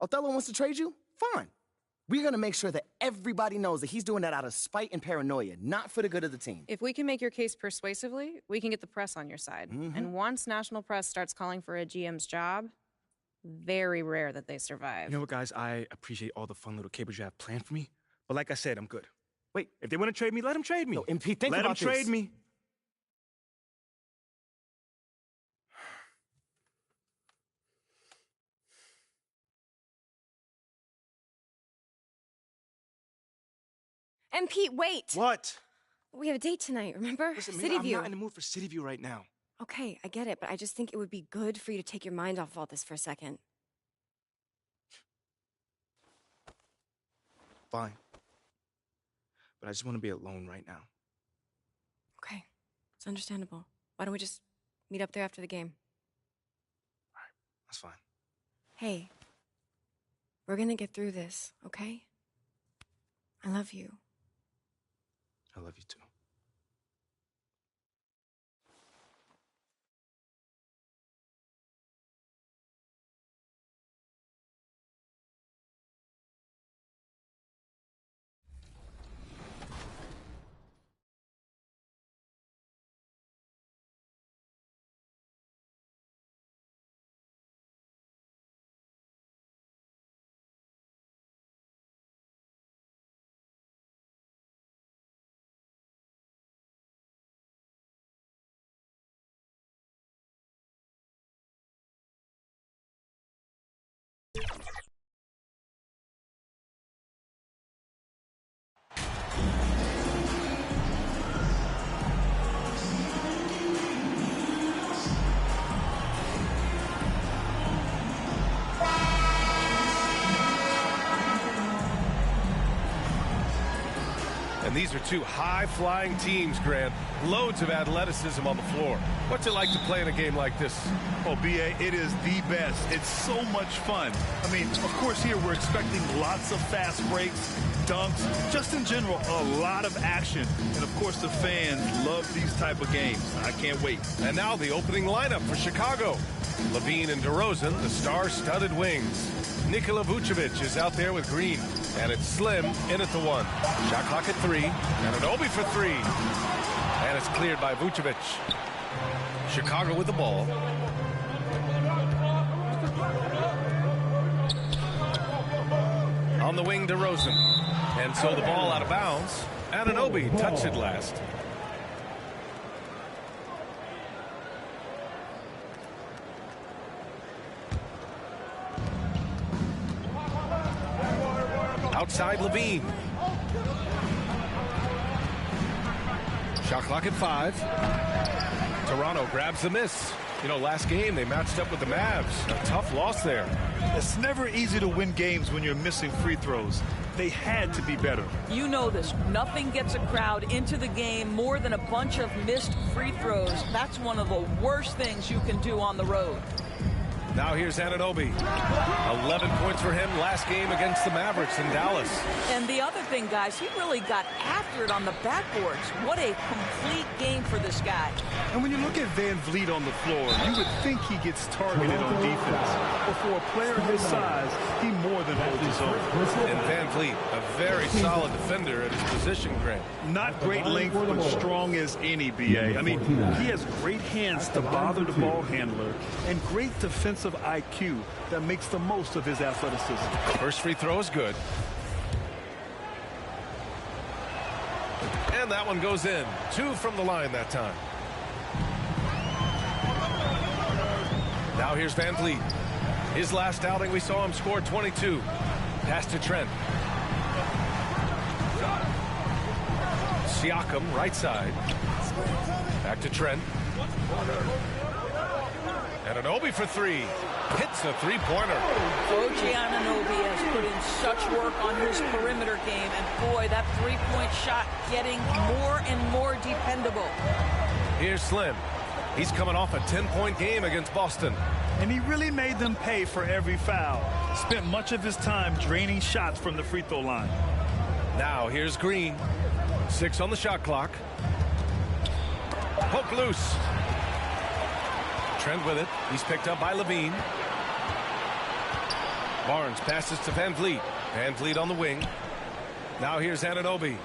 Othello wants to trade you? Fine. We're going to make sure that everybody knows that he's doing that out of spite and paranoia, not for the good of the team. If we can make your case persuasively, we can get the press on your side. Mm-hmm. And once national press starts calling for a GM's job, very rare that they survive. You know what, guys? I appreciate all the fun little capers you have planned for me. But like I said, I'm good. Wait. If they want to trade me, let them trade me. No, MP, think about this. Let them trade me. And Pete, wait. What? We have a date tonight, remember? Listen, City View. I'm not in the mood for City View right now. Okay, I get it, but I just think it would be good for you to take your mind off all this for a second. Fine. But I just want to be alone right now. Okay, it's understandable. Why don't we just meet up there after the game? All right, that's fine. Hey, we're gonna get through this, okay? I love you. I love you too. And these are two high-flying teams, Grant. Loads of athleticism on the floor. What's it like to play in a game like this? Oh, B.A., it is the best. It's so much fun. I mean, of course, here we're expecting lots of fast breaks, dunks, just in general, a lot of action. And, of course, the fans love these type of games. I can't wait. And now the opening lineup for Chicago. Levine and DeRozan, the star-studded wings. Nikola Vucevic is out there with Green. And it's Slim in at the one. Shot clock at 3. And an Obi for 3. And it's cleared by Vucevic. Chicago with the ball. On the wing, DeRozan. And so the ball out of bounds. And an Obi touched it last. Outside Levine. Shot clock at 5. Toronto grabs the miss. You know, last game they matched up with the Mavs. A tough loss there. It's never easy to win games when you're missing free throws. They had to be better. You know this. Nothing gets a crowd into the game more than a bunch of missed free throws. That's one of the worst things you can do on the road. Now here's Anunoby. 11 points for him last game against the Mavericks in Dallas. And the other thing, guys, he really got after it on the backboards. What a complete game for this guy. And when you look at Van Vliet on the floor, you would think he gets targeted on defense. But for a player his size, he more than holds his own. And Van Vliet, a very solid defender at his position, Grant. Not great length, but strong as any, B.A. I mean, he has great hands to bother the ball handler and great defensive IQ that makes the most of his athleticism. First free throw is good. And that one goes in. 2 from the line that time. Now here's Van Vliet. His last outing we saw him score 22. Pass to Trent. Siakam right side. Back to Trent. Anunoby for 3. Hits a three-pointer. OG Anunoby has put in such work on his perimeter game, and boy, that three-point shot getting more and more dependable. Here's Slim. He's coming off a 10-point game against Boston. And he really made them pay for every foul. Spent much of his time draining shots from the free throw line. Now here's Green. 6 on the shot clock. Poke loose. Trent with it. He's picked up by Levine. Barnes passes to Van Vliet. Van Vliet on the wing. Now here's Anunoby.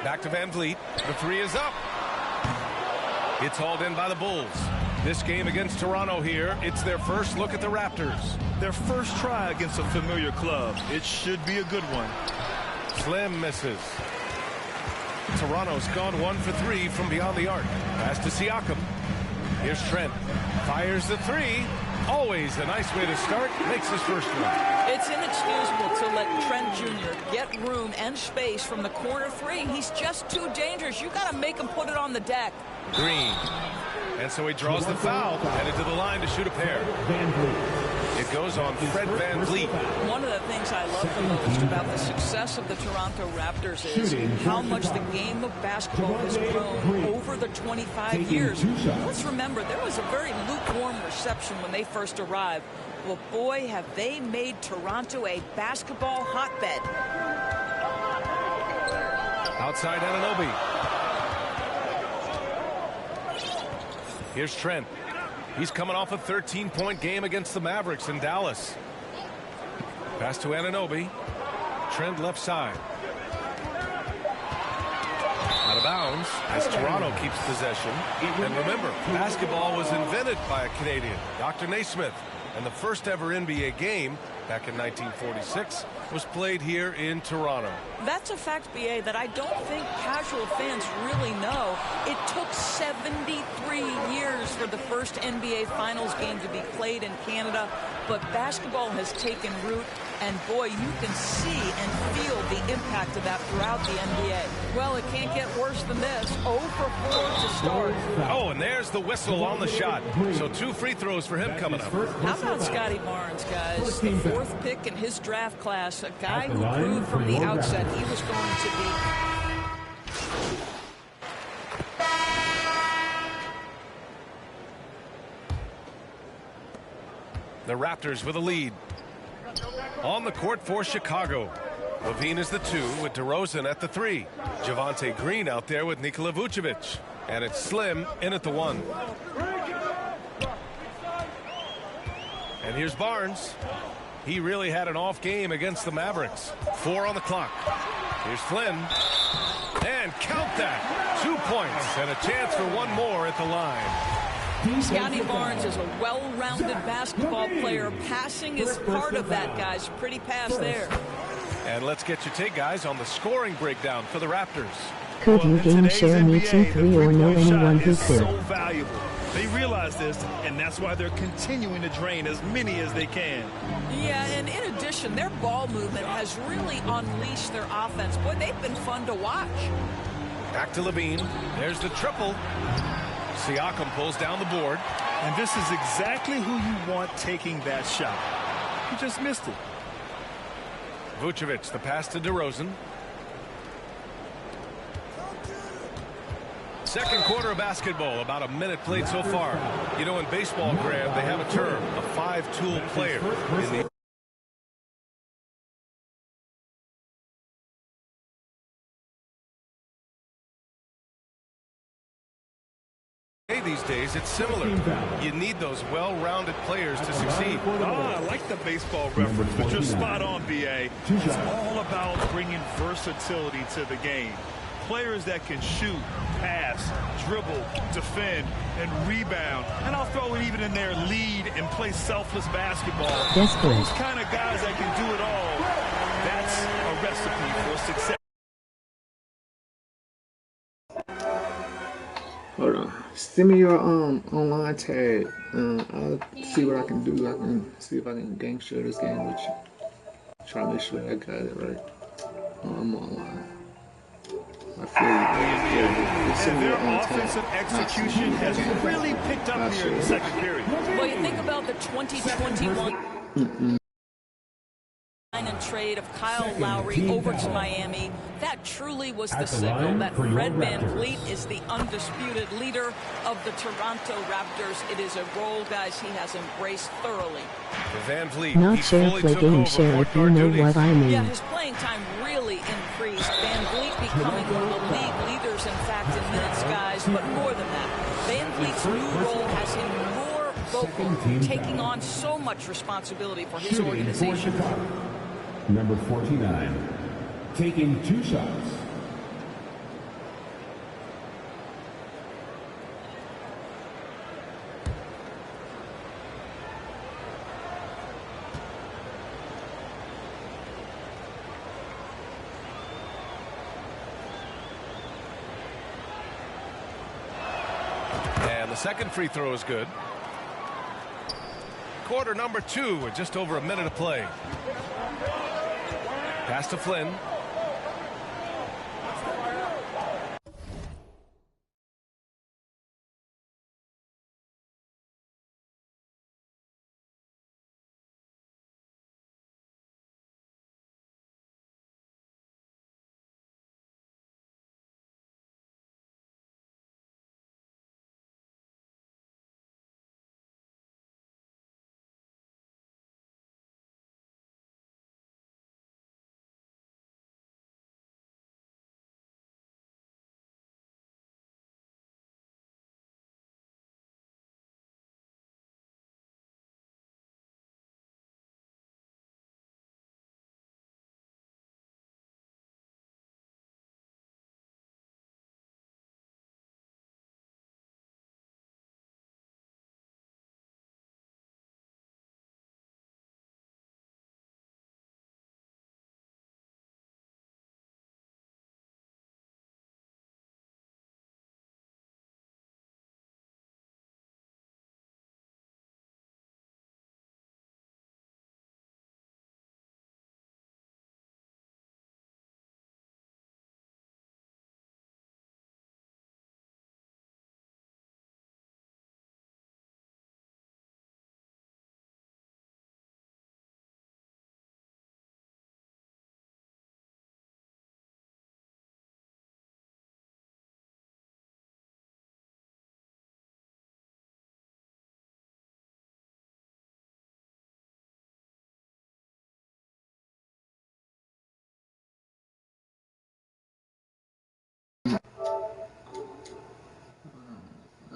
Back to Van Vliet. The 3 is up. It's hauled in by the Bulls. This game against Toronto here, it's their first look at the Raptors. Their first try against a familiar club. It should be a good one. Slim misses. Toronto's gone 1 for 3 from beyond the arc. Pass to Siakam. Here's Trent. Fires the 3. Always a nice way to start. Makes his first one. It's inexcusable to let Trent Jr. get room and space from the corner 3. He's just too dangerous. You got to make him put it on the deck. Green. And so he draws the foul. Headed to the line to shoot a pair. It goes on Fred Van Vliet. One of the things I love the most about the success of the Toronto Raptors is how much the game of basketball has grown over the 25 years. Let's remember, there was a very lukewarm reception when they first arrived. Well, boy, have they made Toronto a basketball hotbed. Outside Anunoby. Here's Trent. He's coming off a 13-point game against the Mavericks in Dallas. Pass to Anunoby. Trent left side. Out of bounds as Toronto keeps possession. And remember, basketball was invented by a Canadian, Dr. Naismith. And the first ever NBA game, back in 1946, was played here in Toronto. That's a fact, B.A., that I don't think casual fans really know. It took 73 years for the first NBA Finals game to be played in Canada, but basketball has taken root, and boy, you can see and feel the impact of that throughout the NBA. Well, it can't get worse than this. 0 for 4 to start. Oh, and there's the whistle on the shot. So 2 free throws for him coming up. How about Scotty Barnes, guys? The 4th pick in his draft class, a guy who proved from the outset he was going to be. The Raptors with a lead. On the court for Chicago. Levine is the 2 with DeRozan at the 3. Javonte Green out there with Nikola Vucevic. And it's Slim in at the 1. And here's Barnes. He really had an off game against the Mavericks. 4 on the clock. Here's Flynn. And count that. 2 points and a chance for 1 more at the line. Scotty Barnes is a well-rounded basketball player. Passing is part of that, guys. Pretty pass there. And let's get your take, guys, on the scoring breakdown for the Raptors. Could you game share meets in 3 or know anyone who could? So valuable. They realize this, and that's why they're continuing to drain as many as they can. Yeah, and in addition, their ball movement has really unleashed their offense. Boy, they've been fun to watch. Back to Levine. There's the triple. Siakam pulls down the board. And this is exactly who you want taking that shot. He just missed it. Vucevic, the pass to DeRozan. Second quarter of basketball, about a minute played so far. You know, in baseball, Graham, they have a term, a five-tool player. In the these days, it's similar. You need those well-rounded players to succeed. I like the baseball reference, but you're spot on, B.A. It's all about bringing versatility to the game. Players that can shoot, pass, dribble, defend, and rebound. And I'll throw it even in their lead and play selfless basketball. Those kind of guys that can do it all, that's a recipe for success. Hold on. Send me your online tag. I'll see what I can do. I can see if I can game share this game with you. Try to make sure I got it right. I'm online. I feel and their offensive execution has really picked up here in the second period. Well, you think about the 2021 and trade of Kyle Lowry over to Miami. That truly was the signal that Fred VanVleet is the undisputed leader of the Toronto Raptors. It is a role, guys, he has embraced thoroughly. For VanVleet, not share play game share if you know what I mean. Yeah, his playing time really increased. VanVleet becoming one of the league leaders, in fact, in minutes, guys. But more than that, VanVleet's new role has him more vocal, taking on so much responsibility for his organization. Number 49, taking 2 shots. And the second free throw is good. Quarter number 2 with just over a minute of play. Pass to Flynn.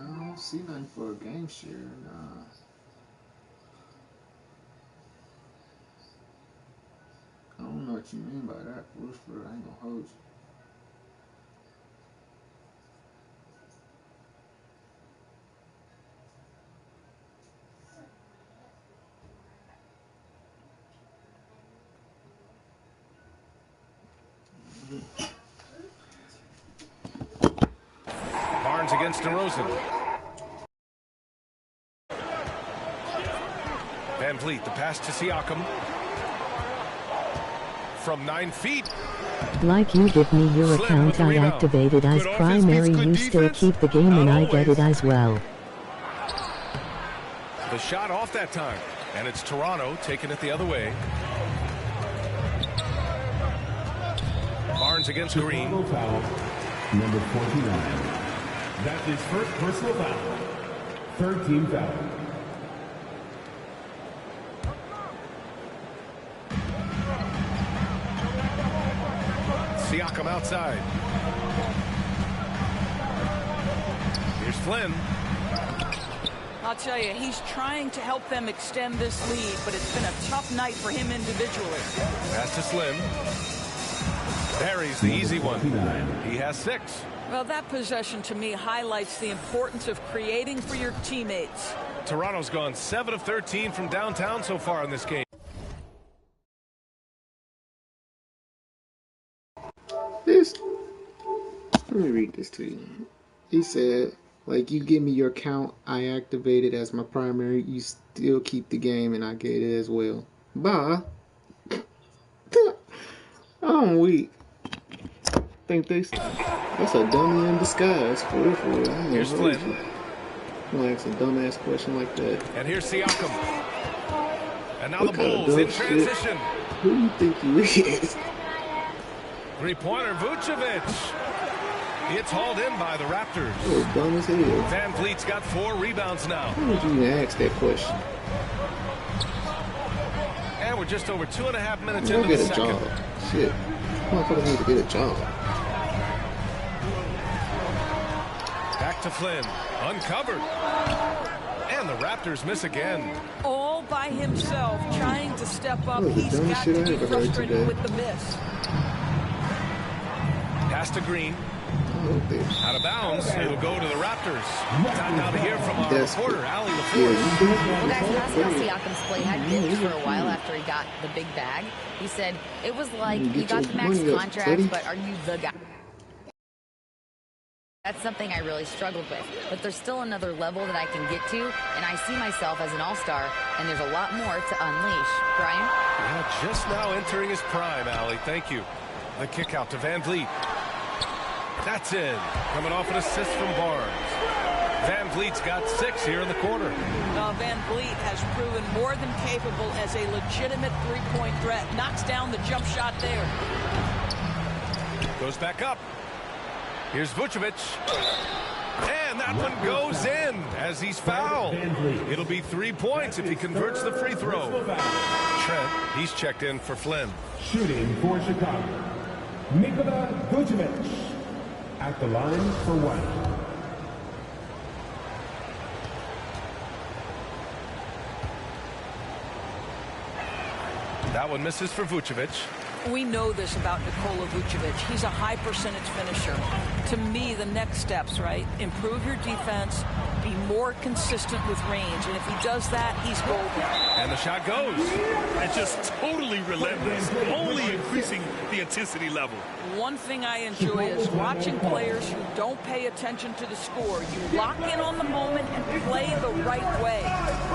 I don't see nothing for a game share. Nah. I don't know what you mean by that. For I ain't gonna hold you. Barnes against DeRozan. Van Vliet, the pass to Siakam. From 9 feet. Like you give me your account, I activate it as primary, you still keep the game and I get it as well. The shot off that time, and it's Toronto taking it the other way. Barnes against Green. Foul, number 49. That's his first personal foul. Third team foul. Siakam outside. Here's Flynn. I'll tell you, he's trying to help them extend this lead, but it's been a tough night for him individually. Pass to Slim. Buries the easy one. He has 6. Well, that possession to me highlights the importance of creating for your teammates. Toronto's gone 7 of 13 from downtown so far in this game. Let me read this to you. He said, like, you give me your account, I activate it as my primary, you still keep the game and I get it as well. Bye. I'm weak. Think that's a dummy in disguise. For real. Here's Flynn. I'm gonna ask a dumbass question like that. And here's Siakam. And now the Bulls in transition. Who do you think you is? Three-pointer, Vucevic. It's hauled in by the Raptors. Oh, dumb as hell. Van Vliet's got 4 rebounds now. Why would you even ask that question? And we're just over 2.5 minutes Go into the get a second. job. Shit. Motherfuckers need to get a job. Back to Flynn. Uncovered. And the Raptors miss again. All by himself, trying to step up. The He's dumbest got shit to I be ever heard frustrated today. with the miss. Pass to Green. Out of bounds. It'll go to the Raptors. Time now to hear from our reporter, Allie LaForce. Well, guys, Pascal Siakam's play had dipped for a while after he got the big bag. He said, it was like, you got the max contract, but are you the guy? That's something I really struggled with. But there's still another level that I can get to, and I see myself as an all-star, and there's a lot more to unleash. Brian? Yeah, just now entering his prime, Allie. Thank you. The kick out to Van Vliet. That's in. Coming off an assist from Barnes. Van Vliet's got 6 here in the quarter. Van Vliet has proven more than capable as a legitimate three-point threat. Knocks down the jump shot there. Goes back up. Here's Vucevic. And that one goes in as he's fouled. It'll be 3 points if he converts the free throw. Trent, he's checked in for Flynn. Shooting for Chicago, Nikola Vucevic at the line for 1. That one misses for Vucevic. We know this about Nikola Vucevic. He's a high percentage finisher. To me, the next steps, right? Improve your defense, be more consistent with range. And if he does that, he's golden. And the shot goes. It's just totally relentless, only increasing the intensity level. One thing I enjoy is watching players who don't pay attention to the score. You lock in on the moment and play the right way.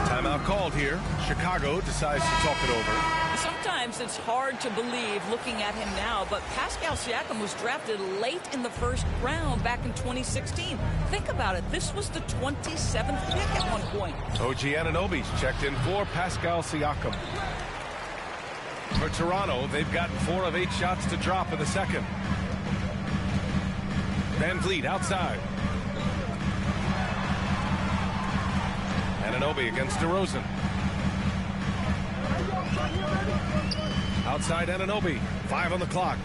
Timeout called here. Chicago decides to talk it over. Sometimes it's hard to believe looking at him now, but Pascal Siakam was drafted late in the first round back in 2016. Think about it. This was the 27th pick at one point. OG Anunoby's checked in for Pascal Siakam. For Toronto, they've gotten 4 of 8 shots to drop in the second. Van Vliet outside. Anunoby against DeRozan. Outside Anunoby. 5 on the clock.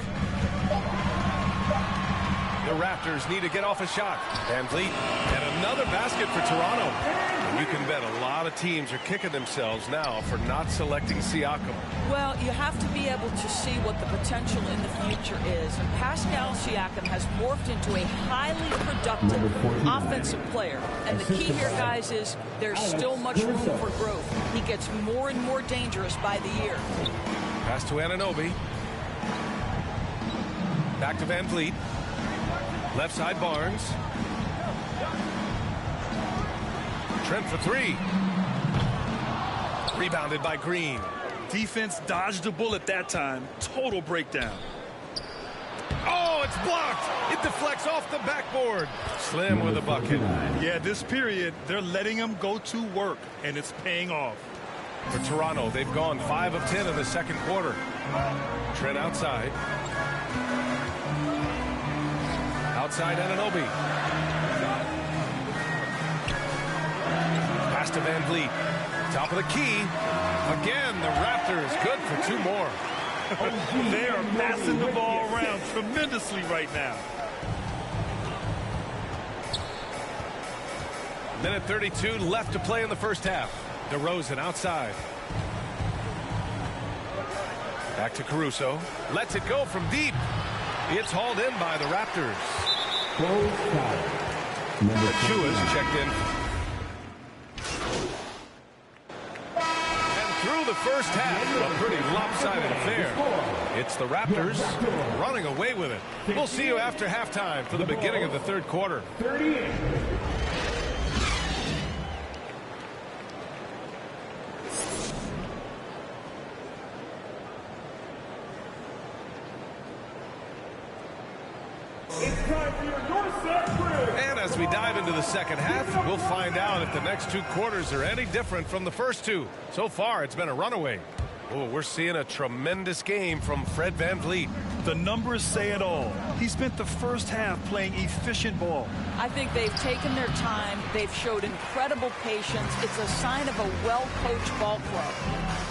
The Raptors need to get off a shot. Van Vliet, and another basket for Toronto. And you can bet a lot of teams are kicking themselves now for not selecting Siakam. Well, you have to be able to see what the potential in the future is. And Pascal Siakam has morphed into a highly productive offensive player. And the key here, guys, is there's still much room for growth. He gets more and more dangerous by the year. Pass to Anunoby. Back to Van Vliet. Left side Barnes. Trent for 3. Rebounded by Green. Defense dodged the bullet that time. Total breakdown. Oh, it's blocked. It deflects off the backboard. Slim with a bucket. Yeah, this period, they're letting him go to work, and it's paying off. For Toronto, they've gone 5 of 10 in the second quarter. Trent outside. Outside Anunoby. Pass to Van Vliet. Top of the key. Again, the Raptors good for 2 more. They are passing the ball around tremendously right now. Minute 32 left to play in the first half. DeRozan outside. Back to Caruso. Lets it go from deep. It's hauled in by the Raptors. Achua's checked in. And through the first half, a pretty lopsided affair. It's the Raptors running away with it. We'll see you after halftime for the beginning of the third quarter. 38. And as we dive into the second half, we'll find out if the next 2 quarters are any different from the first 2. So far, it's been a runaway. Oh, we're seeing a tremendous game from Fred VanVleet. The numbers say it all. He spent the first half playing efficient ball. I think they've taken their time. They've showed incredible patience. It's a sign of a well-coached ball club.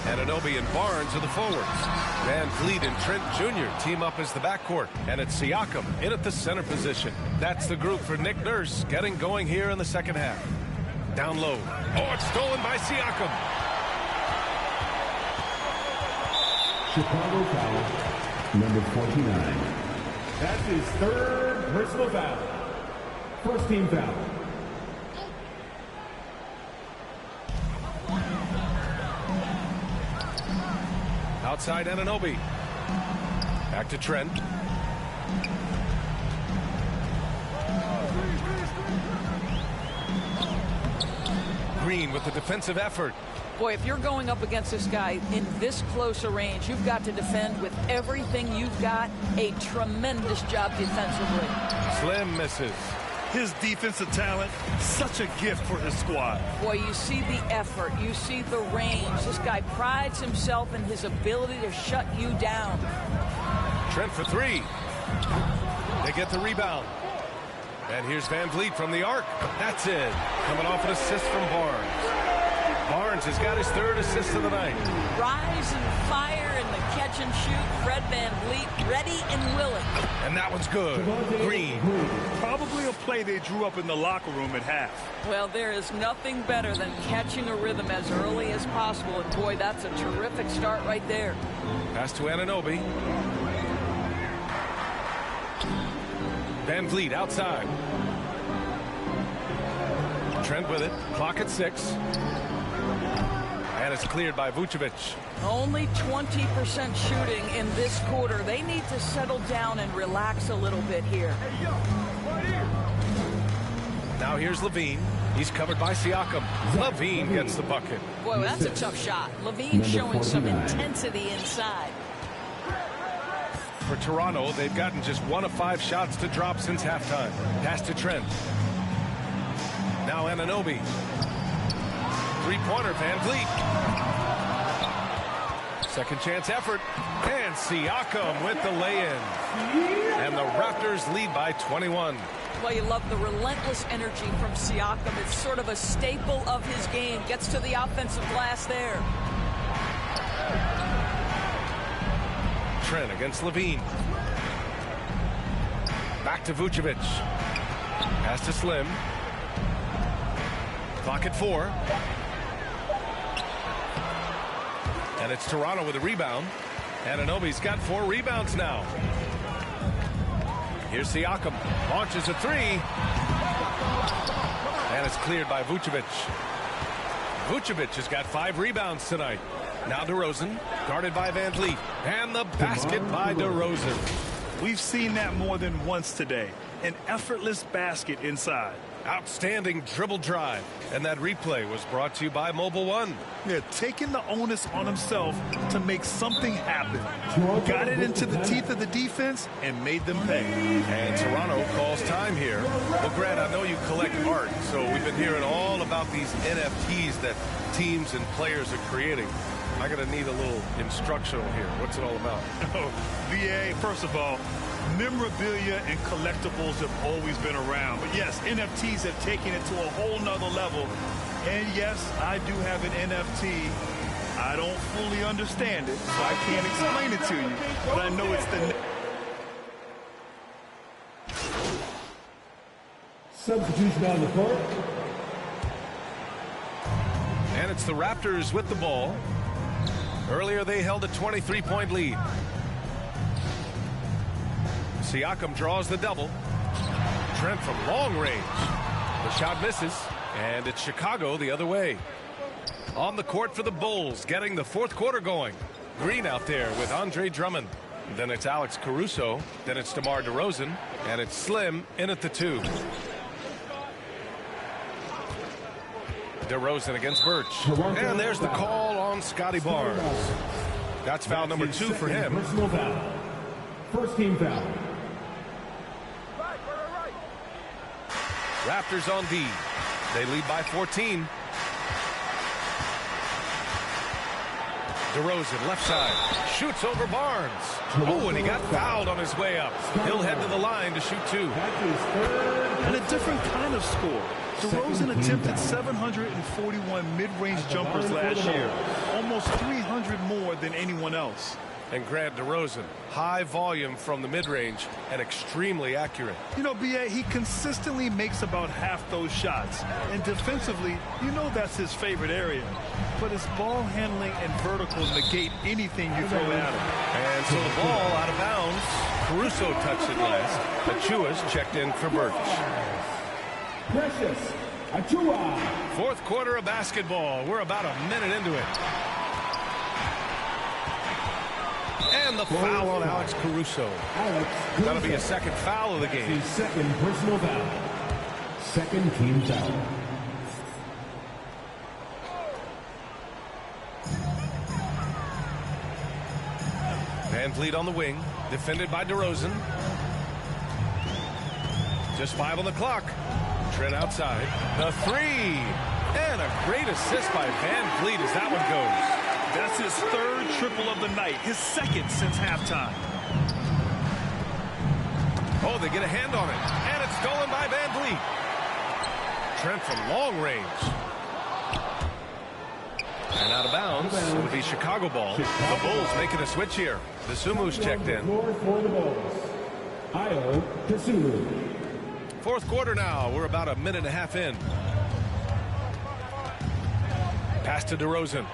Anunoby and Barnes are the forwards. VanVleet and Trent Jr. team up as the backcourt. And it's Siakam in at the center position. That's the group for Nick Nurse getting going here in the second half. Down low. Oh, it's stolen by Siakam. Chicago foul, number 49. That's his 3rd personal foul. First team foul. Outside Anunoby. Back to Trent. Green with the defensive effort. Boy, if you're going up against this guy in this close a range, you've got to defend with everything you've got. A tremendous job defensively. Slim misses. His defensive talent, such a gift for his squad. Boy, you see the effort. You see the range. This guy prides himself in his ability to shut you down. Trent for 3. They get the rebound. And here's VanVleet from the arc. That's it. Coming off an assist from Barnes. Barnes has got his 3rd assist of the night. Rise and fire in the catch and shoot. Fred VanVleet ready and willing. And that one's good. Green. Probably a play they drew up in the locker room at half. Well, there is nothing better than catching a rhythm as early as possible. And boy, that's a terrific start right there. Pass to Anunoby. VanVleet outside. Trent with it. Clock at 6. And it's cleared by Vucevic. Only 20% shooting in this quarter. They need to settle down and relax a little bit here. Now here's Levine. He's covered by Siakam. Levine gets the bucket. Boy, that's a tough shot. Levine showing some intensity inside. For Toronto, they've gotten just 1 of 5 shots to drop since halftime. Pass to Trent. Now Anunoby. 3-pointer, VanVleet. Second chance effort. And Siakam with the lay-in. And the Raptors lead by 21. Well, you love the relentless energy from Siakam. It's sort of a staple of his game. Gets to the offensive glass there. Trent against Levine. Back to Vucevic. Pass to Slim. Clock at 4. And it's Toronto with a rebound. Anunoby's got 4 rebounds now. Here's Siakam. Launches a 3. And it's cleared by Vucevic. Vucevic has got 5 rebounds tonight. Now DeRozan, guarded by VanVleet. And the basket by DeRozan. We've seen that more than once today. an effortless basket inside. Outstanding dribble drive. And that replay was brought to you by Mobile One. Yeah, taking the onus on himself to make something happen. Got it into the teeth of the defense and made them pay. And Toronto calls time here. Well, Grant, I know you collect art, so we've been hearing all about these NFTs that teams and players are creating. I'm going to need a little instructional here. What's it all about? Oh, VA, first of all, memorabilia and collectibles have always been around. But yes, NFTs have taken it to a whole nother level. And yes, I do have an NFT. I don't fully understand it, so I can't explain it to you. But I know it's the... Substitution on the court. And it's the Raptors with the ball. Earlier, they held a 23-point lead. Siakam draws the double. Trent from long range. The shot misses, and it's Chicago the other way. On the court for the Bulls, getting the fourth quarter going. Green out there with Andre Drummond. Then it's Alex Caruso. Then it's DeMar DeRozan. And it's Slim in at the 2. DeRozan against Birch. And there's the call on Scotty Barnes. That's foul number 2 for him. Personal foul. First team foul. Raptors on D. They lead by 14. DeRozan left side. Shoots over Barnes. Oh, and he got fouled on his way up. He'll head to the line to shoot 2. And a different kind of score. DeRozan attempted 741 mid-range jumpers last year. Almost 300 more than anyone else. And Grant, DeRozan, high volume from the mid-range and extremely accurate. You know, B.A., he consistently makes about half those shots. And defensively, you know that's his favorite area. But his ball handling and vertical negate anything you throw at him. And so the ball out of bounds. Caruso touched it last. Achua's checked in for Birch. Precious Achua. Fourth quarter of basketball. We're about a minute into it. And the foul on Alex Caruso. That'll be a second foul of the game. His second personal foul. Second team foul. Van Vliet on the wing. Defended by DeRozan. Just 5 on the clock. Trent outside. The 3. And a great assist by Van Vliet as that one goes. That's his third triple of the night, his second since halftime. Oh, they get a hand on it. And it's stolen by Van Vliet. Trent from long range. And out of bounds. It'll be Chicago ball. The Bulls making a switch here. The Sumu's checked in. For the Bulls. Ayo Sumu. Fourth quarter now. We're about a minute and a half in. Pass to DeRozan.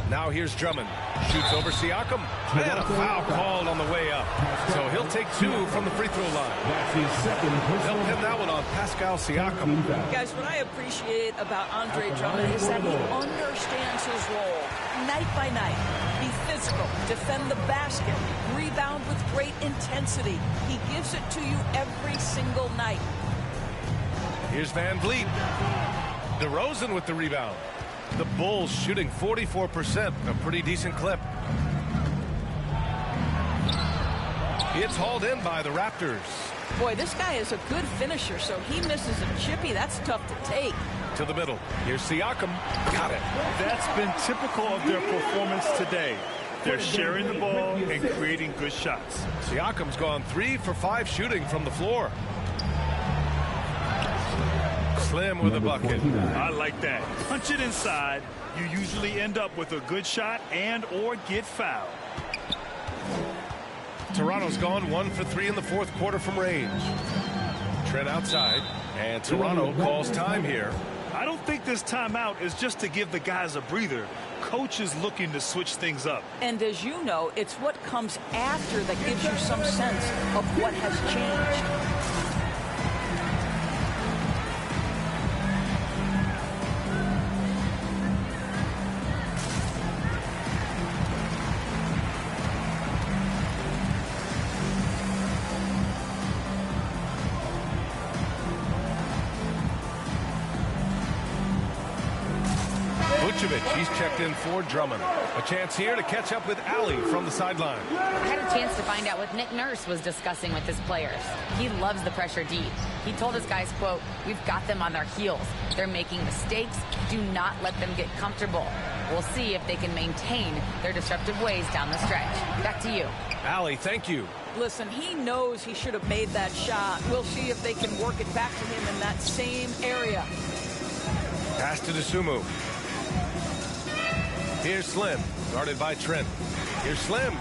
Now here's Drummond. Shoots over Siakam. And a foul called on the way up. So he'll take 2 from the free throw line. That's his second They'll pin that one on Pascal Siakam. Guys, what I appreciate about Andre Drummond is that he understands his role night by night. Be physical, defend the basket, rebound with great intensity. He gives it to you every single night. Here's Van Vliet. DeRozan with the rebound. The Bulls shooting 44%, a pretty decent clip. It's hauled in by the Raptors. Boy, this guy is a good finisher, so he misses a chippy. That's tough to take. To the middle. Here's Siakam. Got it. That's been typical of their performance today. They're sharing the ball and creating good shots. Siakam's gone 3 for 5 shooting from the floor. Slim with a bucket. I like that. Punch it inside. You usually end up with a good shot and or get fouled. Toronto's gone 1 for 3 in the fourth quarter from range. Trent outside. And Toronto calls time here. I don't think this timeout is just to give the guys a breather. Coach is looking to switch things up. And as you know, it's what comes after that gives you some sense of what has changed. Vucevic, he's checked in for Drummond. A chance here to catch up with Allie from the sideline. I had a chance to find out what Nick Nurse was discussing with his players. He loves the pressure deep. He told his guys, quote, "We've got them on their heels. They're making mistakes. Do not let them get comfortable. We'll see if they can maintain their disruptive ways down the stretch." Back to you. Allie, thank you. Listen, he knows he should have made that shot. We'll see if they can work it back to him in that same area. Pass to Dosunmu. Here's Slim, guarded by Trent. Here's Slim.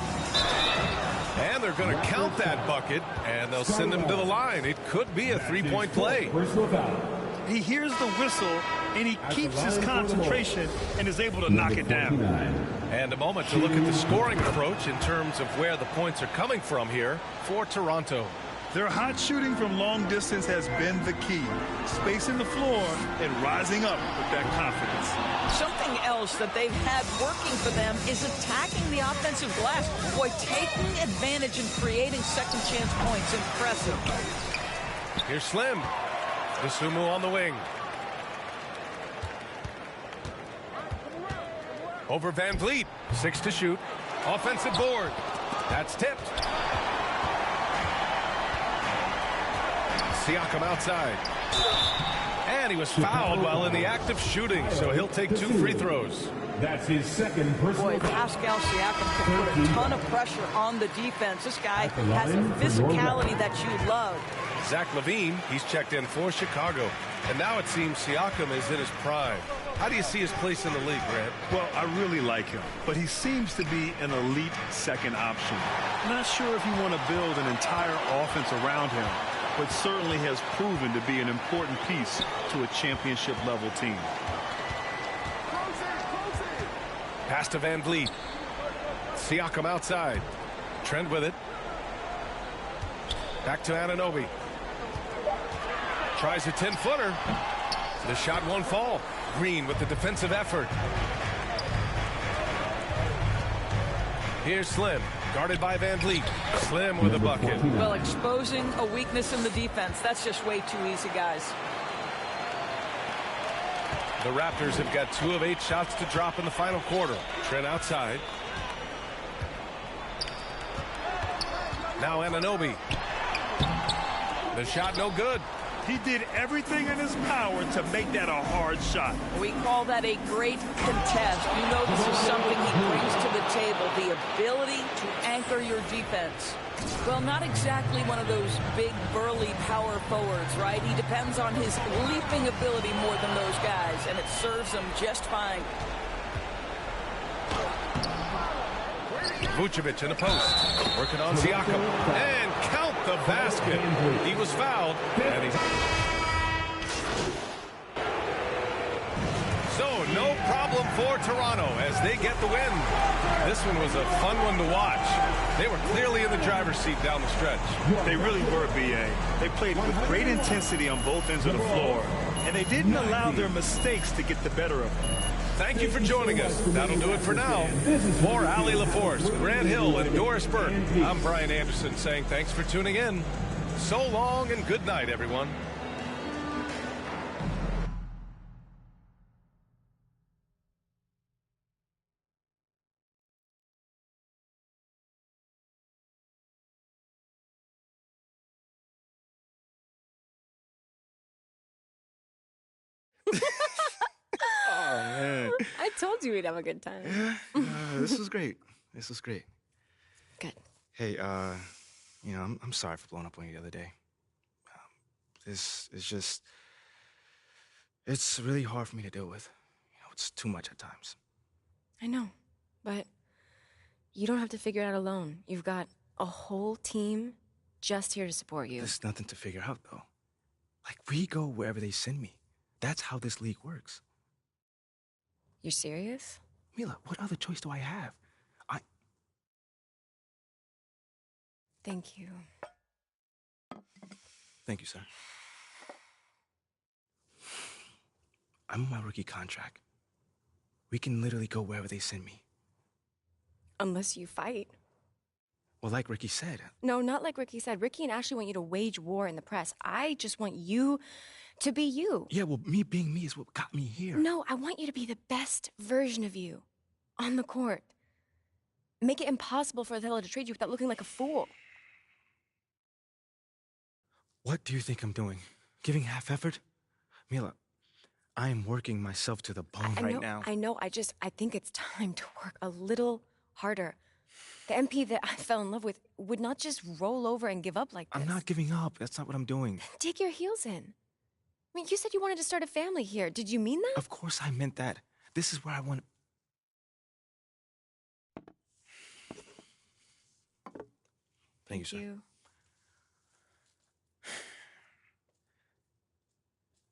And they're going to count that bucket, and they'll send him to the line. It could be a three-point play. He hears the whistle, and he keeps his concentration and is able to knock it down. And a moment to look at the scoring approach in terms of where the points are coming from here for Toronto. Their hot shooting from long distance has been the key. Spacing the floor and rising up with that confidence. Something else that they've had working for them is attacking the offensive glass. Boy, taking advantage and creating second chance points. Impressive. Here's Slim. Dosunmu on the wing. Over Van Vliet. 6 to shoot. Offensive board. That's tipped. Siakam outside. And he was fouled while in the act of shooting, so he'll take 2 free throws. That's his second personal. Boy, Pascal Siakam can put a ton of pressure on the defense. This guy has a physicality that you love. Zach LaVine, he's checked in for Chicago. And now it seems Siakam is in his prime. How do you see his place in the league, Grant? Well, I really like him, but he seems to be an elite second option. Not sure if you want to build an entire offense around him, but certainly has proven to be an important piece to a championship-level team. Pass to Van Vliet. Siakam outside. Trent with it. Back to Anunoby. Tries a 10-footer. The shot won't fall. Green with the defensive effort. Here's Slim, guarded by Van Vliet. Slim with a bucket. Well, exposing a weakness in the defense, that's just way too easy, guys. The Raptors have got 2 of 8 shots to drop in the final quarter. Trent outside. Now Anunoby. The shot no good. He did everything in his power to make that a hard shot. We call that a great contest. You know this is something he brings to the table, the ability to anchor your defense. Well, not exactly one of those big, burly power forwards, right? He depends on his leaping ability more than those guys, and it serves him just fine. Vucevic in the post. Working on Siakam. And count the basket. He was fouled. And he's... So, no problem for Toronto as they get the win. This one was a fun one to watch. They were clearly in the driver's seat down the stretch. They really were, B.A. They played with great intensity on both ends of the floor, and they didn't allow their mistakes to get the better of them. Thank you for joining us. That'll do it for now. For Allie LaForce, Grant Hill, and Doris Burke, I'm Brian Anderson saying thanks for tuning in. So long and good night, everyone. Oh, man. I told you we'd have a good time. This was great. This was great. Good. Hey, you know, I'm sorry for blowing up on you the other day. This is just... It's really hard for me to deal with. You know, it's too much at times. I know, but you don't have to figure it out alone. You've got a whole team just here to support you. There's nothing to figure out, though. Like, we go wherever they send me. That's how this league works. You're serious? Mila, what other choice do I have? Thank you. Thank you, sir. I'm on my rookie contract. We can literally go wherever they send me. Unless you fight. Well, like Ricky said. No, not like Ricky said. Ricky and Ashley want you to wage war in the press. I just want you To be you. Yeah, well, me being me is what got me here. No, I want you to be the best version of you on the court. Make it impossible for Othello to trade you without looking like a fool. What do you think I'm doing? Giving half effort? Mila, I am working myself to the bone right now. I know. I think it's time to work a little harder. The MP that I fell in love with would not just roll over and give up like this. I'm not giving up. That's not what I'm doing. Dig your heels in. I mean, you said you wanted to start a family here. Did you mean that? Of course I meant that. This is where I want to... Thank you, sir.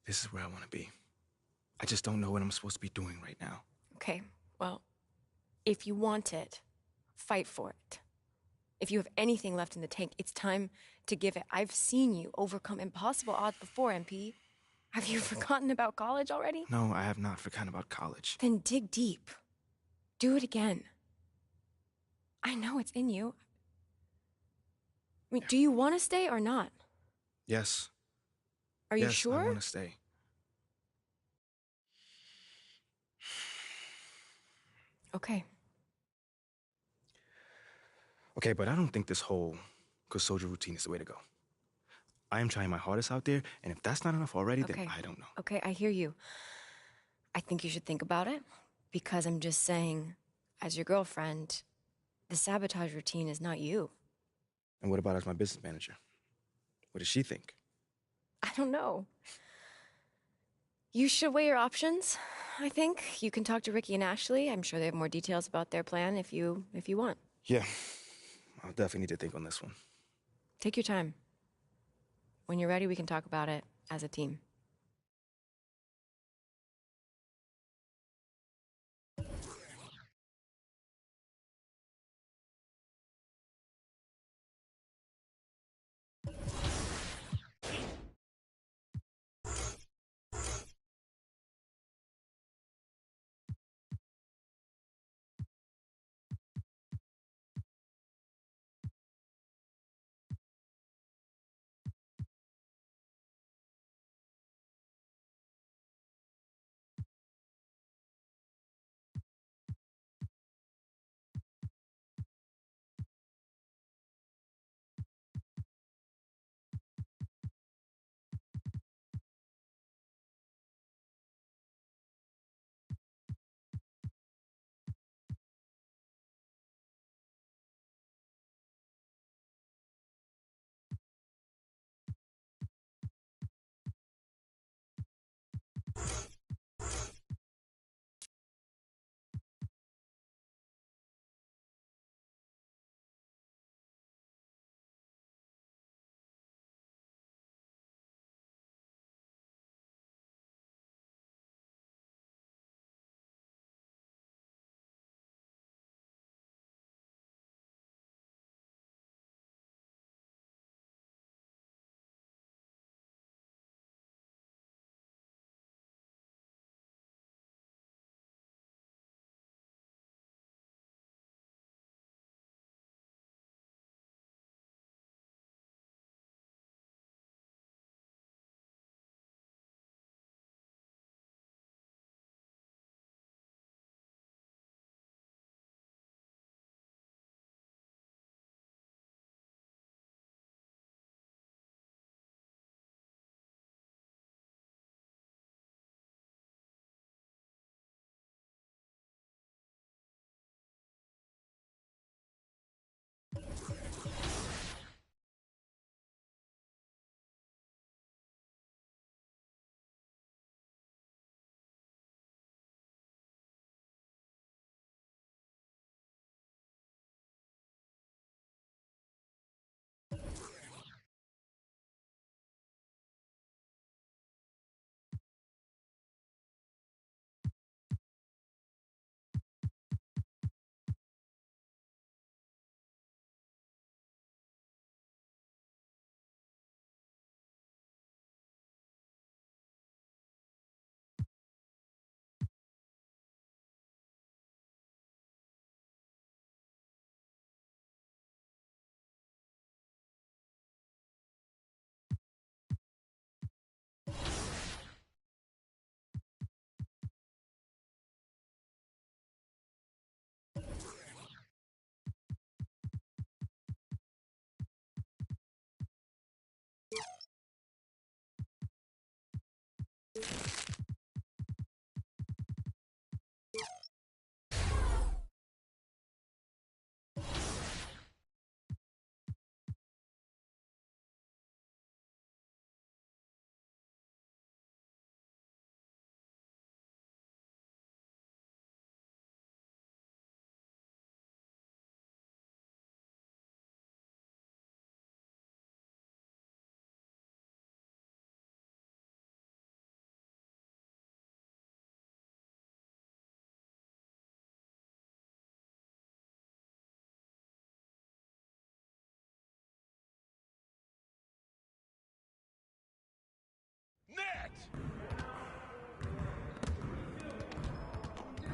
This is where I want to be. I just don't know what I'm supposed to be doing right now. Okay, well, if you want it, fight for it. If you have anything left in the tank, it's time to give it. I've seen you overcome impossible odds before, MP. Have you forgotten about college already? No, I have not forgotten about college. Then dig deep. Do it again. I know it's in you. I mean, do you want to stay or not? Yes. Are you sure? I want to stay. Okay. Okay, but I don't think this whole good soldier routine is the way to go. I am trying my hardest out there, and if that's not enough already, then I don't know. Okay, I hear you. I think you should think about it, because I'm just saying, as your girlfriend, the sabotage routine is not you. And what about as my business manager? What does she think? I don't know. You should weigh your options, I think. You can talk to Ricky and Ashley. I'm sure they have more details about their plan if you want. Yeah, I'll definitely need to think on this one. Take your time. When you're ready, we can talk about it as a team.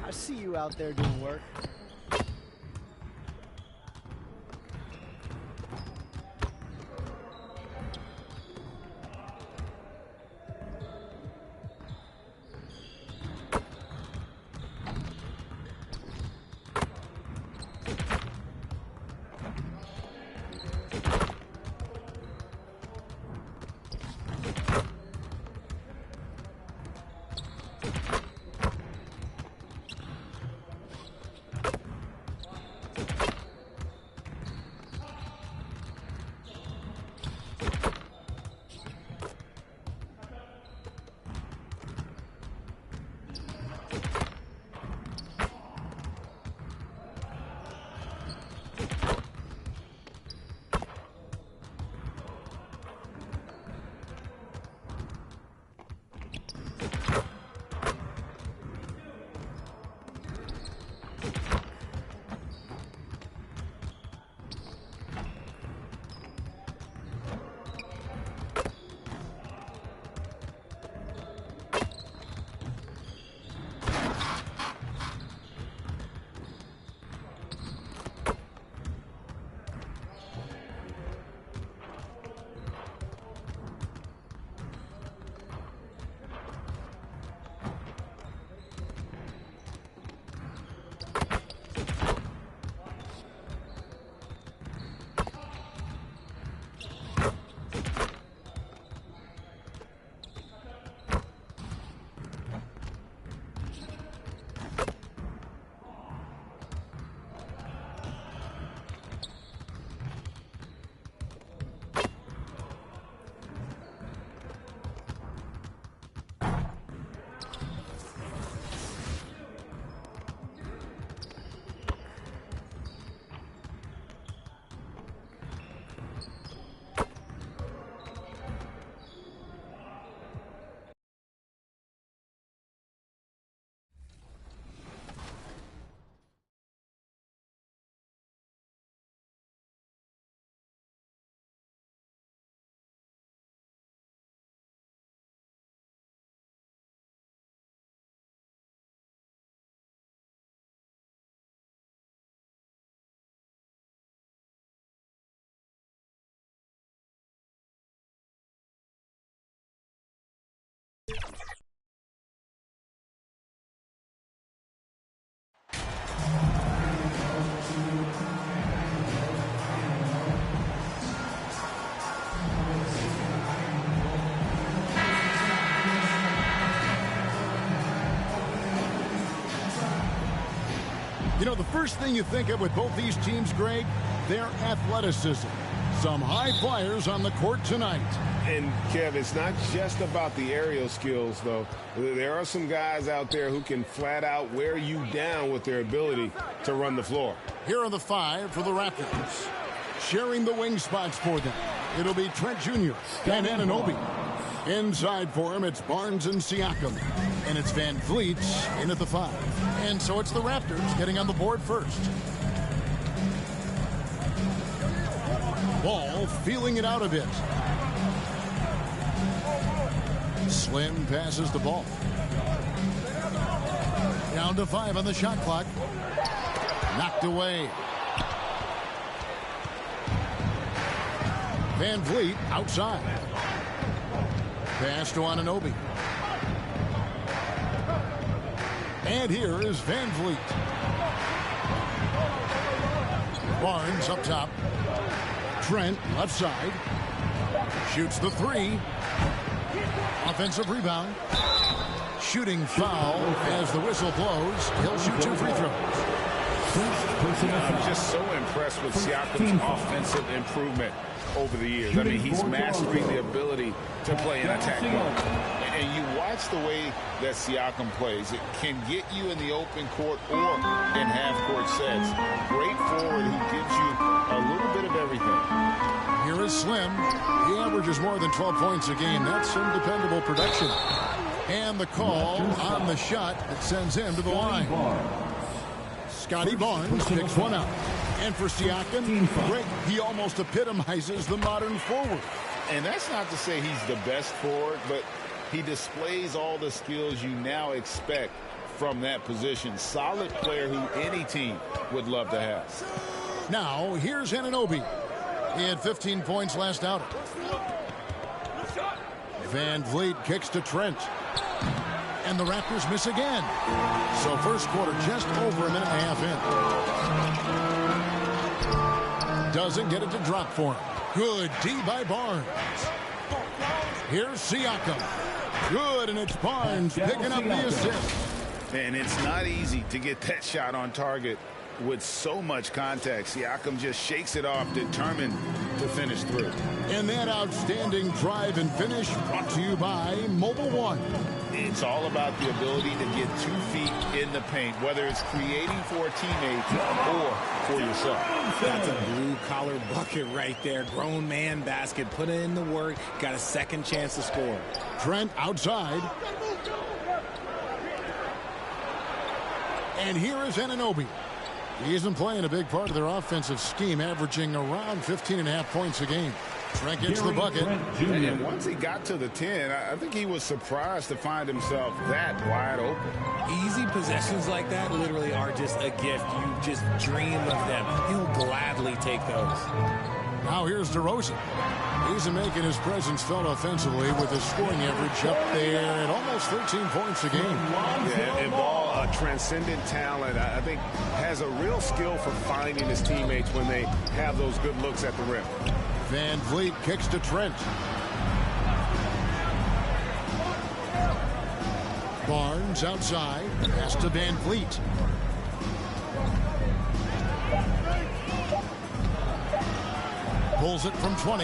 I see you out there doing work. You know, the first thing you think of with both these teams, Greg, their athleticism. Some high flyers on the court tonight. And, Kev, it's not just about the aerial skills, though. There are some guys out there who can flat out wear you down with their ability to run the floor. Here are the five for the Raptors. Sharing the wing spots for them, it'll be Trent Jr. and Anunoby. Inside for him, it's Barnes and Siakam. And it's Van Vliet in at the 5. And so it's the Raptors getting on the board first. Ball feeling it out a bit. Slim passes the ball. Down to 5 on the shot clock. Knocked away. Van Vliet outside. Pass to Anunoby. And here is Van Vliet. Barnes up top. Trent left side. Shoots the 3. Offensive rebound. Shooting foul as the whistle blows. He'll shoot 2 free throws. I'm just so impressed with Siakam's offensive improvement over the years. I mean, he's mastering the ability to play in attack mode. And you watch the way that Siakam plays. It can get you in the open court or in half-court sets. Great forward who gives you a little bit of everything. Here is Slim. He averages more than 12 points a game. That's some dependable production. And the call on the shot that sends him to the line. Scotty Barnes picks one up. And for Siakam, Greg, he almost epitomizes the modern forward. And that's not to say he's the best forward, but he displays all the skills you now expect from that position. Solid player who any team would love to have. Now, here's Anunoby. He had 15 points last outing. Van Vliet kicks to Trent. And the Raptors miss again. So first quarter just over a minute and a half in. Doesn't get it to drop for him. Good D by Barnes. Here's Siakam. Good, and it's Barnes picking up the assist. And it's not easy to get that shot on target with so much contact. Siakam just shakes it off, determined to finish through. And that outstanding drive and finish brought to you by Mobile One. It's all about the ability to get 2 feet in the paint, whether it's creating for a teammate or for yourself. That's a blue-collar bucket right there. Grown man basket. Put in the work. Got a second chance to score. Trent outside. And here is Anunoby. He isn't playing a big part of their offensive scheme, averaging around 15.5 points a game. Trent gets the bucket. And once he got to the 10, I think he was surprised to find himself that wide open. Easy possessions like that literally are just a gift. You just dream of them. He'll gladly take those. Now here's DeRozan. He's making his presence felt offensively with his scoring average up there at almost 13 points a game. Yeah, and Ball, a transcendent talent, I think has a real skill for finding his teammates when they have those good looks at the rim. Van Vliet kicks to Trent. Barnes outside. Pass to Van Vliet. Pulls it from 20.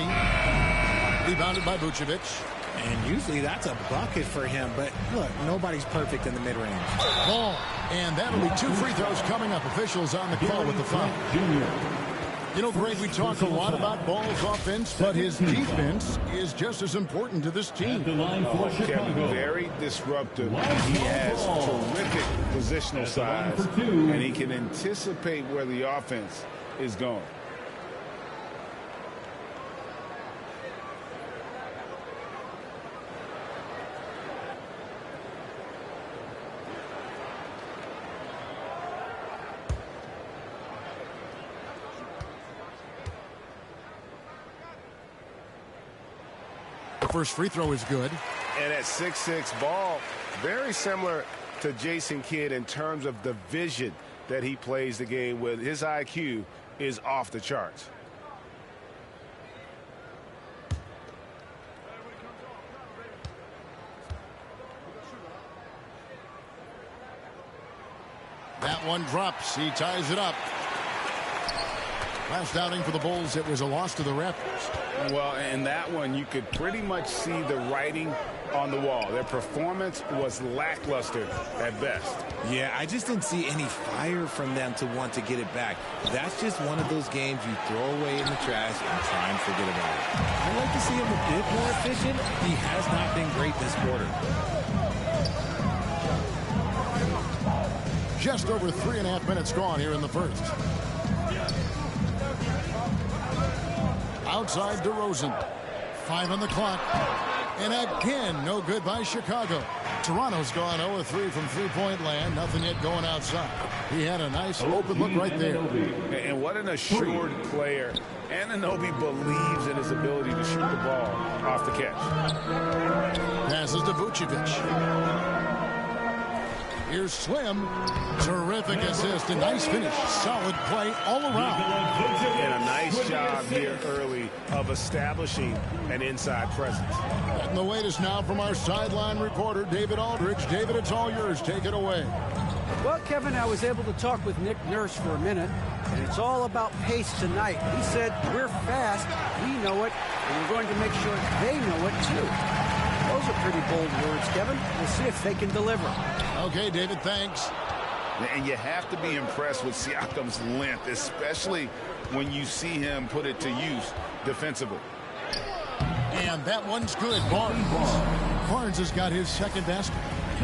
Rebounded by Vucevic. And usually that's a bucket for him. But look, nobody's perfect in the mid-range. Ball. And that'll be 2 free throws coming up. Officials on the call with the foul. You know, Greg, we talk a lot about Ball's offense, but his defense is just as important to this team. Kevin, very disruptive. He has terrific positional size, and he can anticipate where the offense is going. First free throw is good. And at 6'6", Ball, very similar to Jason Kidd in terms of the vision that he plays the game with. His IQ is off the charts. That one drops. He ties it up. Last outing for the Bulls, it was a loss to the Raptors. Well, in that one, you could pretty much see the writing on the wall. Their performance was lackluster at best. Yeah, I just didn't see any fire from them to want to get it back. That's just one of those games you throw away in the trash and try and forget about it. I'd like to see him a bit more efficient. He has not been great this quarter. Just over 3.5 minutes gone here in the first. Outside DeRozan. 5 on the clock. And again, no good by Chicago. Toronto's gone 0-3 from three-point land. Nothing yet going outside. He had a nice open look right there. And what an assured player. Anunoby believes in his ability to shoot the ball off the catch. Passes to Vucevic. Here's Slim. Terrific assist. A nice finish. Solid play all around. And a nice job here early of establishing an inside presence. And the latest now from our sideline reporter, David Aldridge. David, it's all yours. Take it away. Well, Kevin, I was able to talk with Nick Nurse for a minute, and it's all about pace tonight. He said, we're fast, we know it, and we're going to make sure they know it too. Those are pretty bold words, Kevin. We'll see if they can deliver. Okay, David, thanks. And you have to be impressed with Siakam's length, especially when you see him put it to use defensively. And that one's good. Barnes has got his second basket.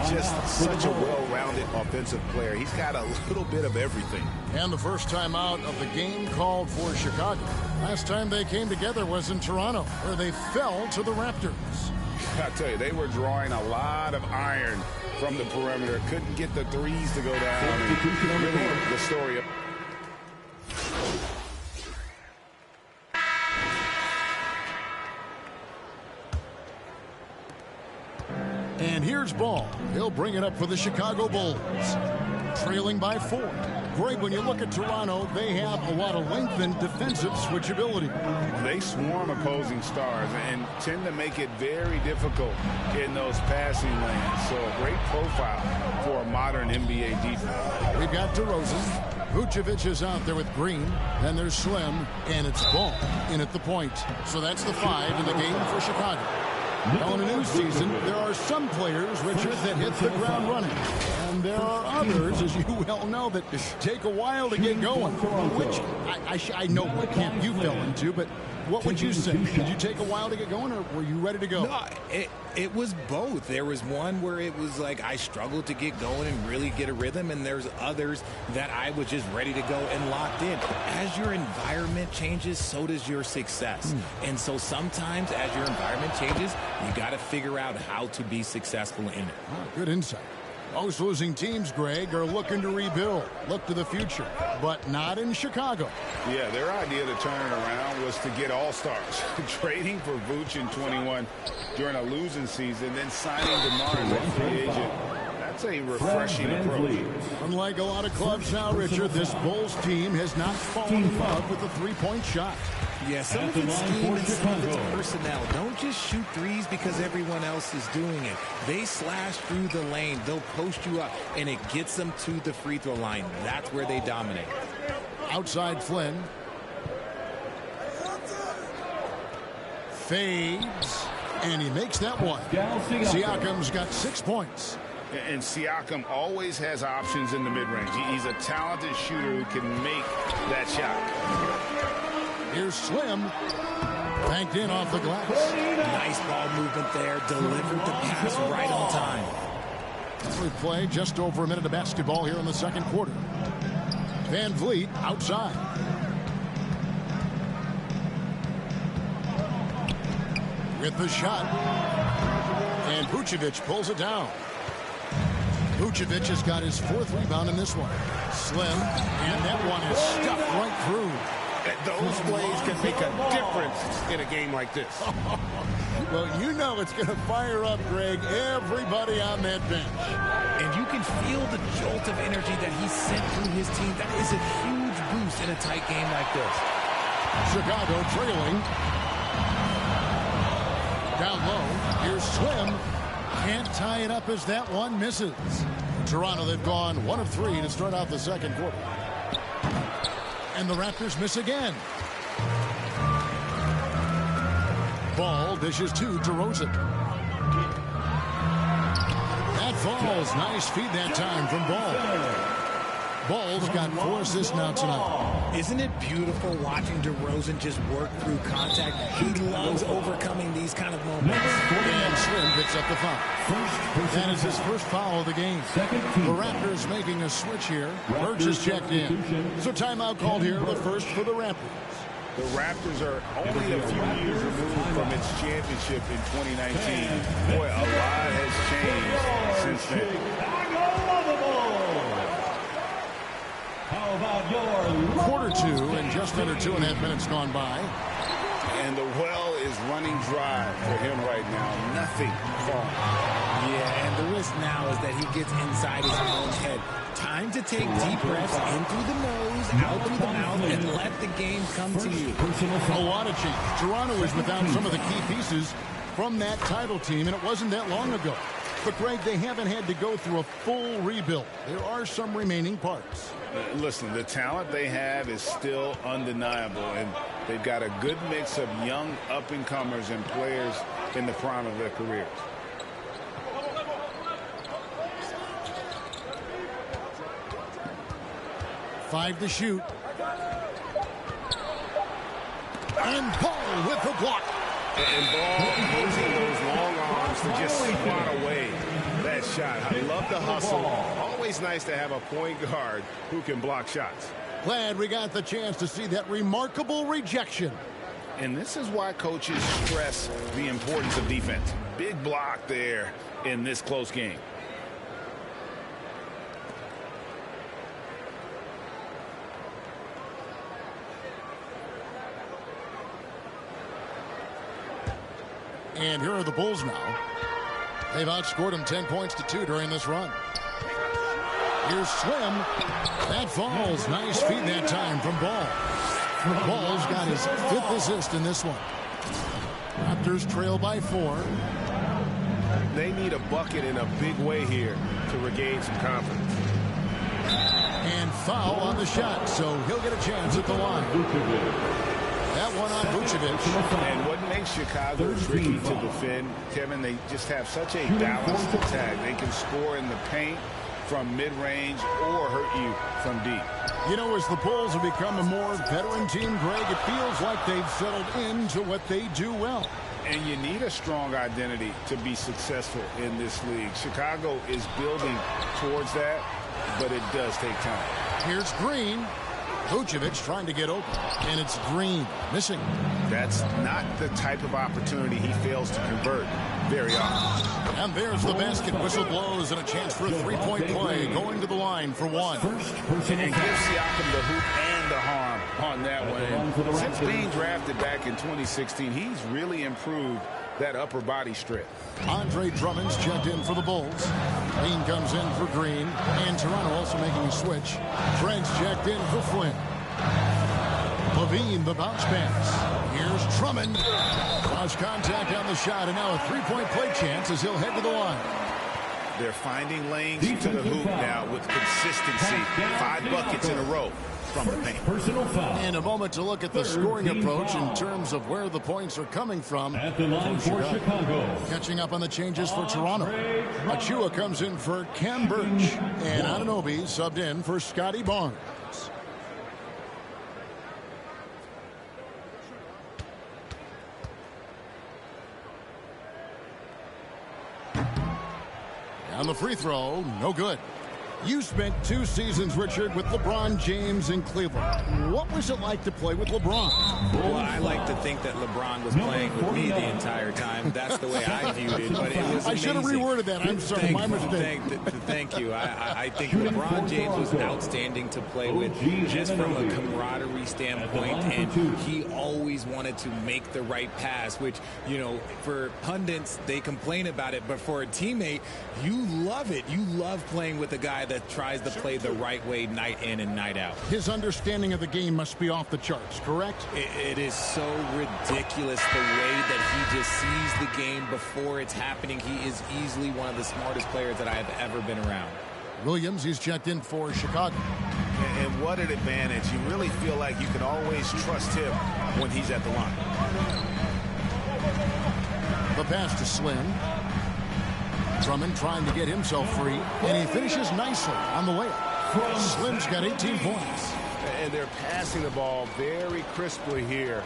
Just such a well-rounded offensive player. He's got a little bit of everything. And the first time out of the game called for Chicago. Last time they came together was in Toronto, where they fell to the Raptors. I tell you, they were drawing a lot of iron from the perimeter. Couldn't get the threes to go down. And really, the story of... And here's Ball. He'll bring it up for the Chicago Bulls. Trailing by 4. Greg, when you look at Toronto, they have a lot of length and defensive switchability. They swarm opposing stars and tend to make it very difficult in those passing lanes. So a great profile for a modern NBA defense. We've got DeRozan. Vucevic is out there with Green. Then there's Slim, and it's Ball in at the point. So that's the 5 in the game for Chicago. Now in a new season, there are some players, Richard, that hit the ground running. And there are others, as you well know, that take a while to get going. Which I know what camp you fell into, but what would you say? Did you take a while to get going, or were you ready to go? No, it was both. There was one where it was like I struggled to get going and really get a rhythm, and there's others that I was just ready to go and locked in. As your environment changes, so does your success. And so sometimes as your environment changes, you got to figure out how to be successful in it. Good insight. Most losing teams, Greg, are looking to rebuild, look to the future, but not in Chicago. Yeah, their idea to turn it around was to get all-stars. Trading for Vooch in 21 during a losing season, then signing DeMar as a free agent. That's a refreshing approach. Unlike a lot of clubs now, Richard, this Bulls team has not fallen in love with the three-point shot. Yeah, some of it's scheme and some of it's personnel. Don't just shoot threes because everyone else is doing it. They slash through the lane. They'll post you up, and it gets them to the free throw line. That's where they dominate. Outside Flynn. Fades, and he makes that one. Siakam's got 6 points. And Siakam always has options in the mid-range. He's a talented shooter who can make that shot. Here's Slim. Banked in off the glass. Nice ball movement there. Delivered the pass right on time. We play just over a minute of basketball here in the second quarter. Van Vliet outside. With the shot. And Vucevic pulls it down. Vucevic has got his 4th rebound in this one. Slim. And that one is stuffed right through. Those plays can make a difference in a game like this. Well, you know it's going to fire up, Greg, everybody on that bench. And you can feel the jolt of energy that he sent through his team. That is a huge boost in a tight game like this. Chicago trailing. Down low. Here's Slim. Can't tie it up as that one misses. Toronto, they've gone 1 of 3 to start out the second quarter. And the Raptors miss again. Ball dishes to DeRozan. That falls. Nice feed that time from Ball. Ball's got 4 assists now tonight. Isn't it beautiful watching DeRozan just work through contact? He loves overcoming these kind of moments. And Slim picks up the foul. That is his first foul of the game. The Raptors making a switch here. Birch is checked in. So timeout called here, the first for the Raptors. The Raptors are only a few years removed from its championship in 2019. Boy, a lot has changed since then. How about your Quarter 2 and just under 2.5 minutes gone by. And the well is running dry for him right now. Nothing falling. Yeah, and the risk now is that he gets inside his own head. Time to take deep breaths in through the nose, out through the mouth, and let the game come to you. A lot of change. Toronto is without some of the key pieces from that title team, and it wasn't that long ago. But, Greg, they haven't had to go through a full rebuild. There are some remaining parts. Listen, the talent they have is still undeniable, and they've got a good mix of young up-and-comers and players in the prime of their careers. Five to shoot. And Paul with the block. And Ball using those long arms to just swat away that shot. I love the hustle. Always nice to have a point guard who can block shots. Glad we got the chance to see that remarkable rejection. And this is why coaches stress the importance of defense. Big block there in this close game. And here are the Bulls now. They've outscored them 10 points to 2 during this run. Here's Slim. That falls. Nice feed that time from Ball. Ball's got his 5th assist in this one. Raptors trail by 4. They need a bucket in a big way here to regain some confidence. And foul on the shot, so he'll get a chance at the line. That one on Vucevic. And what makes Chicago tricky to defend, Kevin, they just have such a balanced attack. They can score in the paint from mid-range or hurt you from deep. You know, as the Bulls have become a more veteran team, Greg, it feels like they've settled into what they do well. And you need a strong identity to be successful in this league. Chicago is building towards that, but it does take time. Here's Green. Vucevic trying to get open, and it's Green missing. That's not the type of opportunity he fails to convert very often. And there's the basket. Whistle blows and a chance for a three-point play, going to the line for one. And give Siakam the hoop and the harm on that one. And since being drafted back in 2016, he's really improved that upper body strength. Andre Drummond's checked in for the Bulls. Lean comes in for Green, and Toronto also making a switch. Trent's checked in for Flynn. Levine, the bounce pass. Here's Drummond. Lost contact on the shot, and now a three-point play chance as he'll head to the line. They're finding lanes to the hoop now with consistency. 5 buckets in a row from the paint. In a moment to look at the scoring approach in terms of where the points are coming from. At the line for Chicago. Catching up on the changes for Toronto. Achua comes in for Cam Birch. And Anunoby subbed in for Scotty Barnes. On the free throw, no good. You spent 2 seasons, Richard, with LeBron James in Cleveland. What was it like to play with LeBron? Well, I like to think that LeBron was playing with me the entire time. That's the way I viewed it, but it was amazing. I should have reworded that. I'm sorry, my mistake. Thank you. I think LeBron James was outstanding to play with just from a camaraderie standpoint, and he always wanted to make the right pass, which, you know, for pundits, they complain about it, but for a teammate, you love it. You love playing with a guy that tries to play the right way night in and night out. His understanding of the game must be off the charts, correct? It is so ridiculous the way that he just sees the game before it's happening. He is easily one of the smartest players that I have ever been around. Williams, he's checked in for Chicago. And what an advantage. You really feel like you can always trust him when he's at the line. The pass to Slim. Drummond trying to get himself free, and he finishes nicely on the layup. Slim's got 18 points. And they're passing the ball very crisply here.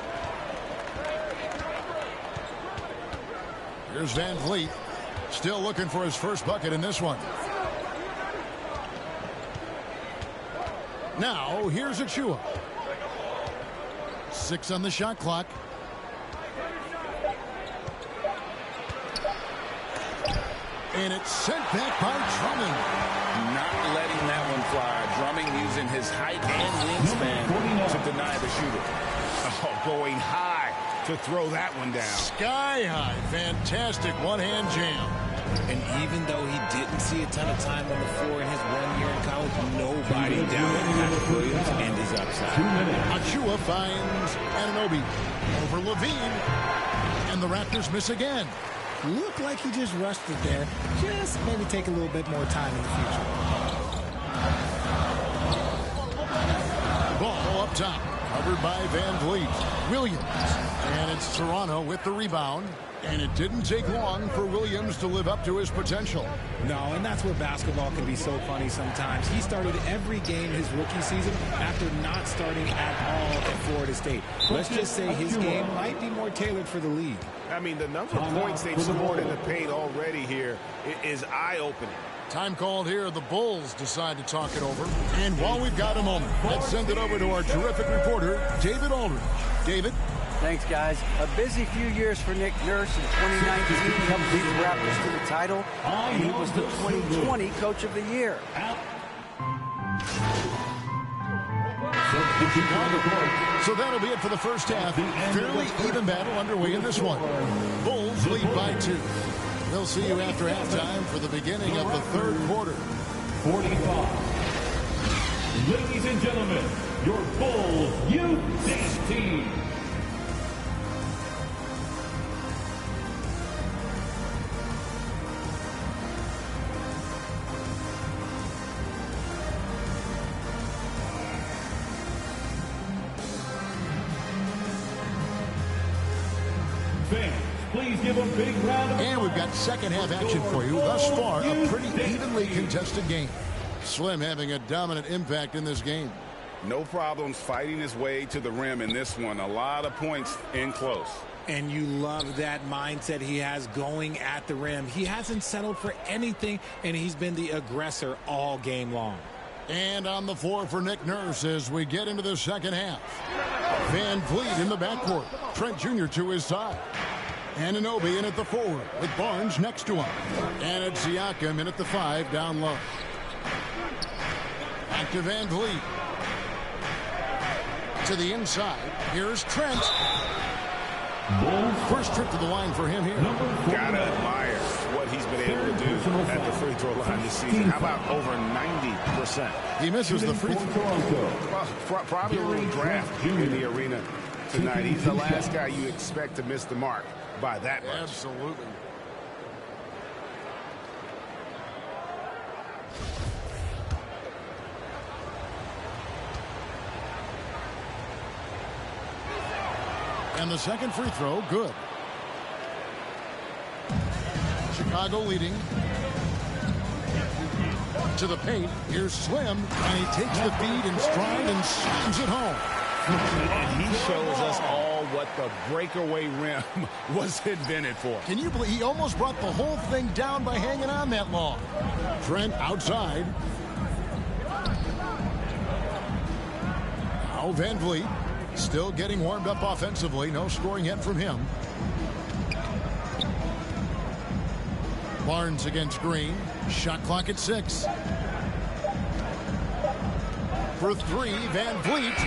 Here's Van Vliet, still looking for his first bucket in this one. Now, here's Achua. 6 on the shot clock. And it's sent back by Drummond. Not letting that one fly. Drummond using his height and wingspan to deny the shooter. Oh, going high to throw that one down. Sky high. Fantastic one-hand jam. And even though he didn't see a ton of time on the floor in his 1 year in college, nobody doubted Patrick Williams and his upside. Achua finds Anunoby over Levine. And the Raptors miss again. Looked like he just rushed it there. Just maybe take a little bit more time in the future. Ball up top. Covered by Van Vliet. Williams. And it's Toronto with the rebound. And it didn't take long for Williams to live up to his potential. No, and that's where basketball can be so funny sometimes. He started every game his rookie season after not starting at all at Florida State. Let's just say his game might be more tailored for the league. I mean, the number of points they've scored in the paint already here is eye-opening. Time called here. The Bulls decide to talk it over. And while we've got a moment, let's send it over to our terrific reporter, David Aldridge. David? Thanks, guys. A busy few years for Nick Nurse. In 2019, he helped lead the Raptors to the title, and he was the 2020 Coach of the Year. So that'll be it for the first half. Fairly even battle underway in this one. Bulls lead by 2. We'll see you after halftime for the beginning of the third quarter. 45. Ladies and gentlemen, your Bulls Youth Dance Team. Please give a big round of applause. And we've got second half action for you. Thus far, a pretty evenly contested game. Slim having a dominant impact in this game. No problems fighting his way to the rim in this one. A lot of points in close. And you love that mindset he has going at the rim. He hasn't settled for anything, and he's been the aggressor all game long. And on the floor for Nick Nurse as we get into the second half. Van Vliet in the backcourt. Trent Jr. to his side. Anunoby in at the 4 with Barnes next to him. And it's Siakam in at the 5 down low. Back to Van Vliet. To the inside. Here's Trent. First trip to the line for him here. Gotta admire what he's been able to do at the free throw line this season. How about over 90%? He misses the free throw. Probably a little draft in the arena tonight. He's the last guy you expect to miss the mark by that much. Absolutely. And the second free throw, good. Chicago leading. To the paint. Here's Slim. And he takes the feed in stride and slams it home. And he shows us all what the breakaway rim was invented for. Can you believe he almost brought the whole thing down by hanging on that long? Trent outside. Now Van Vliet still getting warmed up offensively. No scoring yet from him. Barnes against Green. Shot clock at 6. For 3, Van Vliet.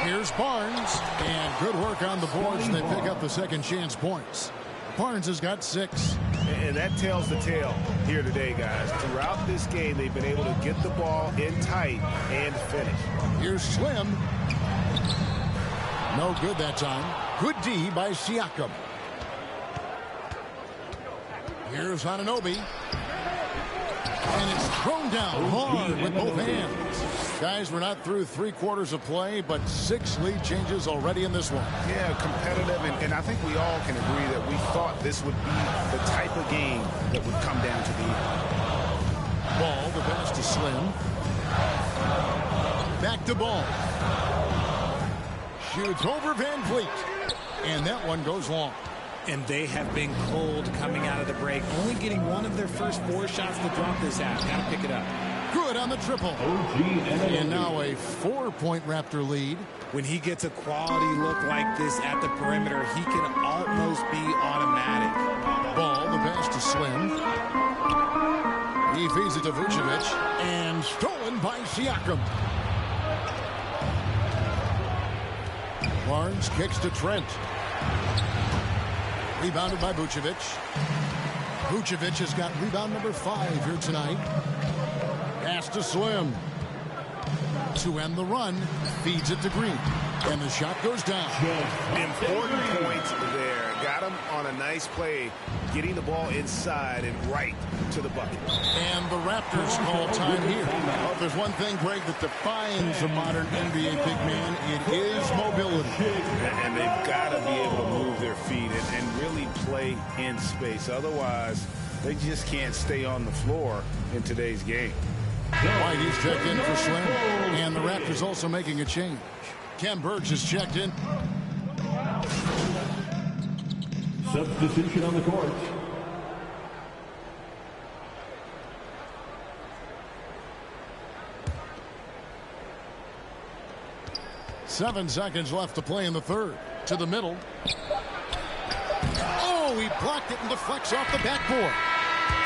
Here's Barnes. And good work on the boards. They pick up the second chance points. Barnes has got 6. And that tells the tale here today, guys. Throughout this game, they've been able to get the ball in tight and finish. Here's Slim. No good that time. Good D by Siakam. Here's Anunoby. And it's thrown down hard with both hands. Guys, we're not through 3 quarters of play, but 6 lead changes already in this one. Yeah, competitive, and I think we all can agree that we thought this would be the type of game that would come down to the end. Ball, the pass to Slim. Back to Ball. Shoots over Van Vliet. And that one goes long. And they have been cold coming out of the break. Only getting one of their first 4 shots to drop this half. Got to pick it up. Good on the triple. And now a 4-point Raptor lead. When he gets a quality look like this at the perimeter, he can almost be automatic. Ball, the pass to Slim. He feeds it to Vucevic. And stolen by Siakam. Barnes kicks to Trent. Rebounded by Vucevic. Vucevic has got rebound number 5 here tonight. Pass to Slim. To end the run, feeds it to Green. And the shot goes down. Important point there. Got him on a nice play, getting the ball inside and right to the bucket. And the Raptors call time here. Well, if there's one thing, Greg, that defines a modern NBA big man, it is mobility. And they've got to be able to move their feet and really play in space. Otherwise, they just can't stay on the floor in today's game. White, he's checked in for Slim. And the Raptors also making a change. Ken Burks is checked in. Substitution on the court. Seven seconds left to play in the third. To the middle. Oh, he blocked it and deflects off the backboard.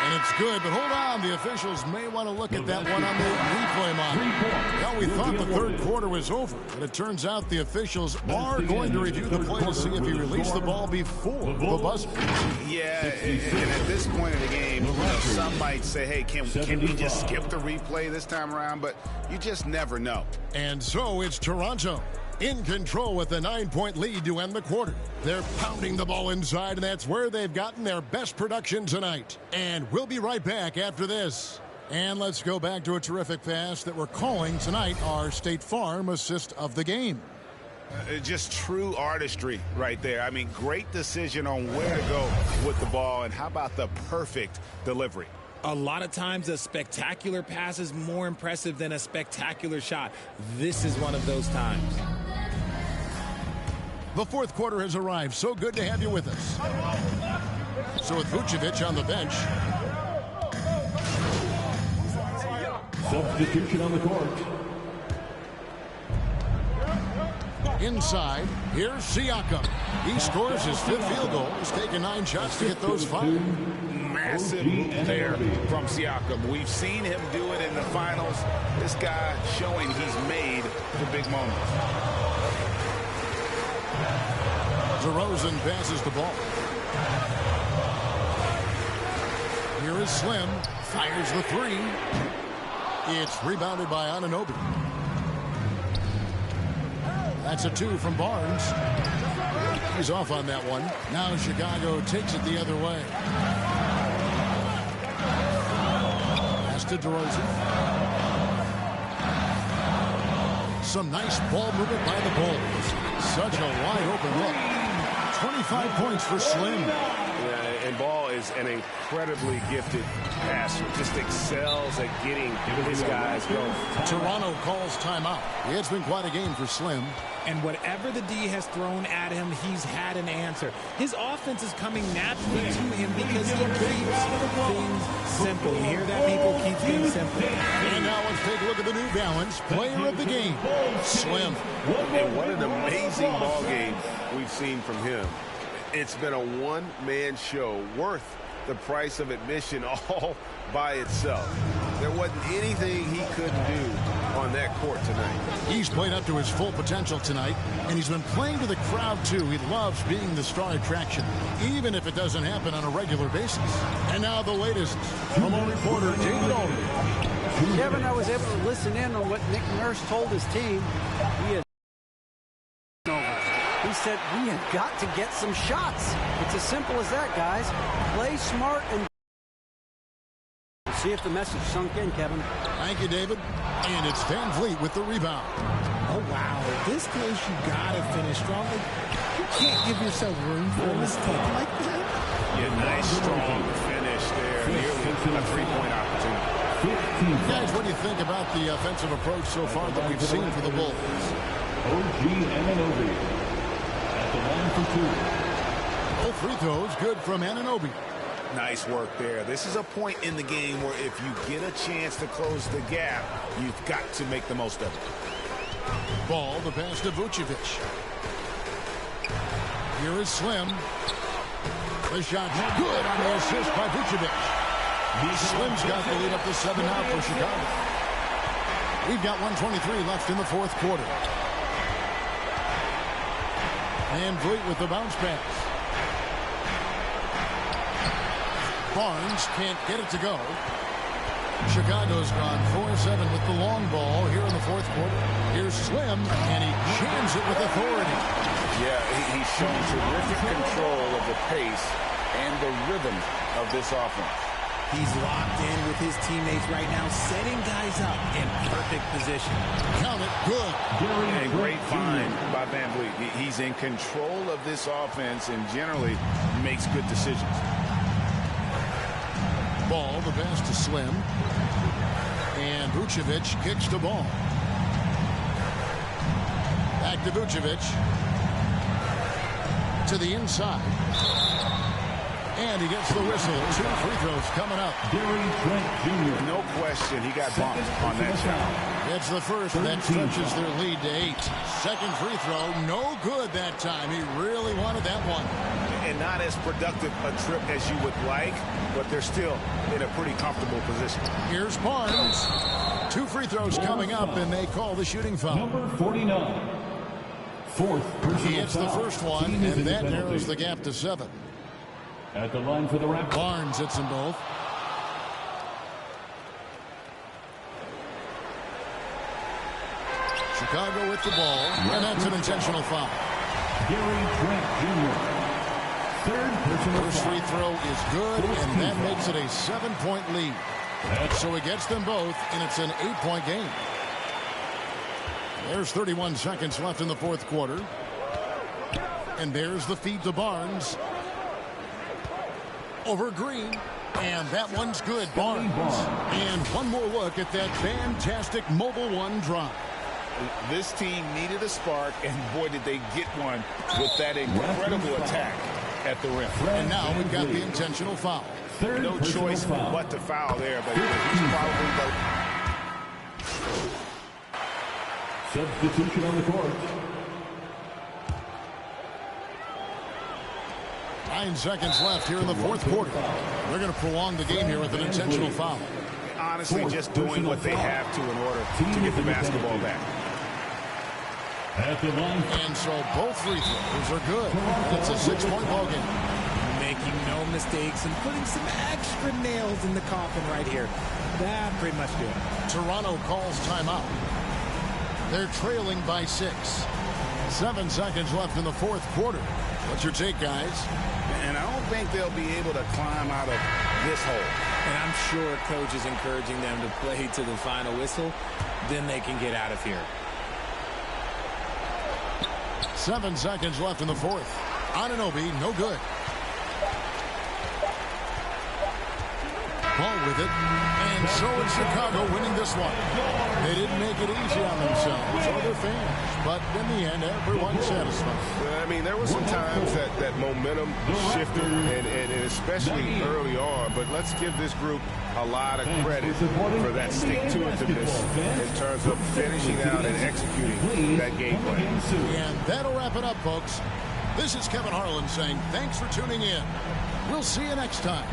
And it's good, but hold on. The officials may want to look at that one on the replay monitor. Well, we thought the third quarter was over, but it turns out the officials are going to review the play to see if he released the ball before the buzzer. Yeah, and at this point in the game, some might say, hey, can we just skip the replay this time around? But you just never know. And so it's Toronto in control with a 9-point lead to end the quarter. They're pounding the ball inside, and that's where they've gotten their best production tonight. And we'll be right back after this. And let's go back to a terrific pass that we're calling tonight our State Farm assist of the game. Just true artistry right there. I mean, great decision on where to go with the ball, and how about the perfect delivery? A lot of times a spectacular pass is more impressive than a spectacular shot. This is one of those times. The fourth quarter has arrived. So good to have you with us. So with Vucevic on the bench. Substitution on the court. Inside, here's Siakam. He scores his fifth field goal. He's taken 9 shots to get those 5. Massive move there from Siakam. We've seen him do it in the finals. This guy showing he's made the big moments. DeRozan passes the ball. Here is Slim. Fires the 3. It's rebounded by Anunoby. That's a 2 from Barnes. He's off on that one. Now Chicago takes it the other way. Pass to DeRozan. Some nice ball movement by the Bulls. Such a wide open look. 25 points for Slim. Yeah, and Ball is an incredibly gifted passer. Just excels at getting his guys going. Toronto calls timeout. It's been quite a game for Slim. And whatever the D has thrown at him, he's had an answer. His offense is coming naturally to him because he keeps things simple. You hear that, people? Keep things simple. And now let's take a look at the New Balance player of the game, Slim. And what an amazing ball game we've seen from him. It's been a one-man show worth the price of admission all by itself. There wasn't anything he couldn't do on that court tonight. He's played up to his full potential tonight, and he's been playing to the crowd, too. He loves being the star attraction, even if it doesn't happen on a regular basis. And now the latest from our reporter, David Aldridge. Kevin, I was able to listen in on what Nick Nurse told his team. He said, we have got to get some shots. It's as simple as that, guys. Play smart and see if the message sunk in, Kevin. Thank you, David. And it's Van Vliet with the rebound. Oh, wow. This close, you got to finish strong. You can't give yourself room for a mistake like that. Yeah, nice, strong finish there. Nearly a three-point opportunity. Guys, what do you think about the offensive approach so far that we've seen for the Bulls? OG Anunoby at the line for 2. Both free throws good from Anunoby. Nice work there. This is a point in the game where if you get a chance to close the gap, you've got to make the most of it. Ball, the pass to Vucevic. Here is Slim. The shot's good on the assist by Vucevic. Slim's got the lead up to 7 now for Chicago. We've got 1:23 left in the fourth quarter. Van Vliet with the bounce pass. Barnes can't get it to go. Chicago's gone 4-7 with the long ball here in the fourth quarter. Here's Slim, and he jams it with authority. Yeah, he's shown terrific control of the pace and the rhythm of this offense. He's locked in with his teammates right now, setting guys up in perfect position. Count it, good. And great find by Van Vliet. He's in control of this offense and generally makes good decisions. Ball, the pass to Slim. And Vucevic kicks the ball. Back to Vucevic. To the inside. And he gets the whistle. 2 free throws coming up. No question, he got bumped on that shot. It's the first, and that stretches their lead to 8. Second free throw, no good that time. He really wanted that one. And not as productive a trip as you would like, but they're still in a pretty comfortable position. Here's Barnes. 2 free throws coming up, and they call the shooting foul. Number 49. Fourth personal He hits the first one, and that narrows the gap to 7. At the line for the Raptors. Barnes hits them both. Chicago with the ball, and that's an intentional foul. Gary Trent Jr. Third personal First free throw is good, and that makes it a 7-point lead. So he gets them both, and it's an 8-point game. There's 31 seconds left in the fourth quarter. And there's the feed to Barnes. Over Green. And that one's good, Barnes. And one more look at that fantastic Mobile One drive. This team needed a spark, and boy, did they get one with that incredible attack at the rim. And now we've got the intentional foul. No choice but to foul there, but he's probably... Substitution on the court. 9 seconds left here in the fourth quarter. They're going to prolong the game here with an intentional foul. Honestly, just doing what they have to in order to get the basketball back. At the line. And so both free throws are good. It's a 6-point ball game. Making no mistakes and putting some extra nails in the coffin right here. That pretty much do it. Toronto calls timeout. They're trailing by 6. 7 seconds left in the fourth quarter. What's your take, guys? And I don't think they'll be able to climb out of this hole. And I'm sure coach is encouraging them to play to the final whistle. Then they can get out of here. 7 seconds left in the fourth. Anunoby, no good. Ball with it. And so it's Chicago winning this one. They didn't make it easy on themselves or their fans. But in the end, everyone's satisfied. Well, I mean, there were some times that momentum shifted, and especially early on. But let's give this group a lot of credit for that stick-to-itiveness in terms of finishing out and executing that game plan. And that'll wrap it up, folks. This is Kevin Harlan saying thanks for tuning in. We'll see you next time.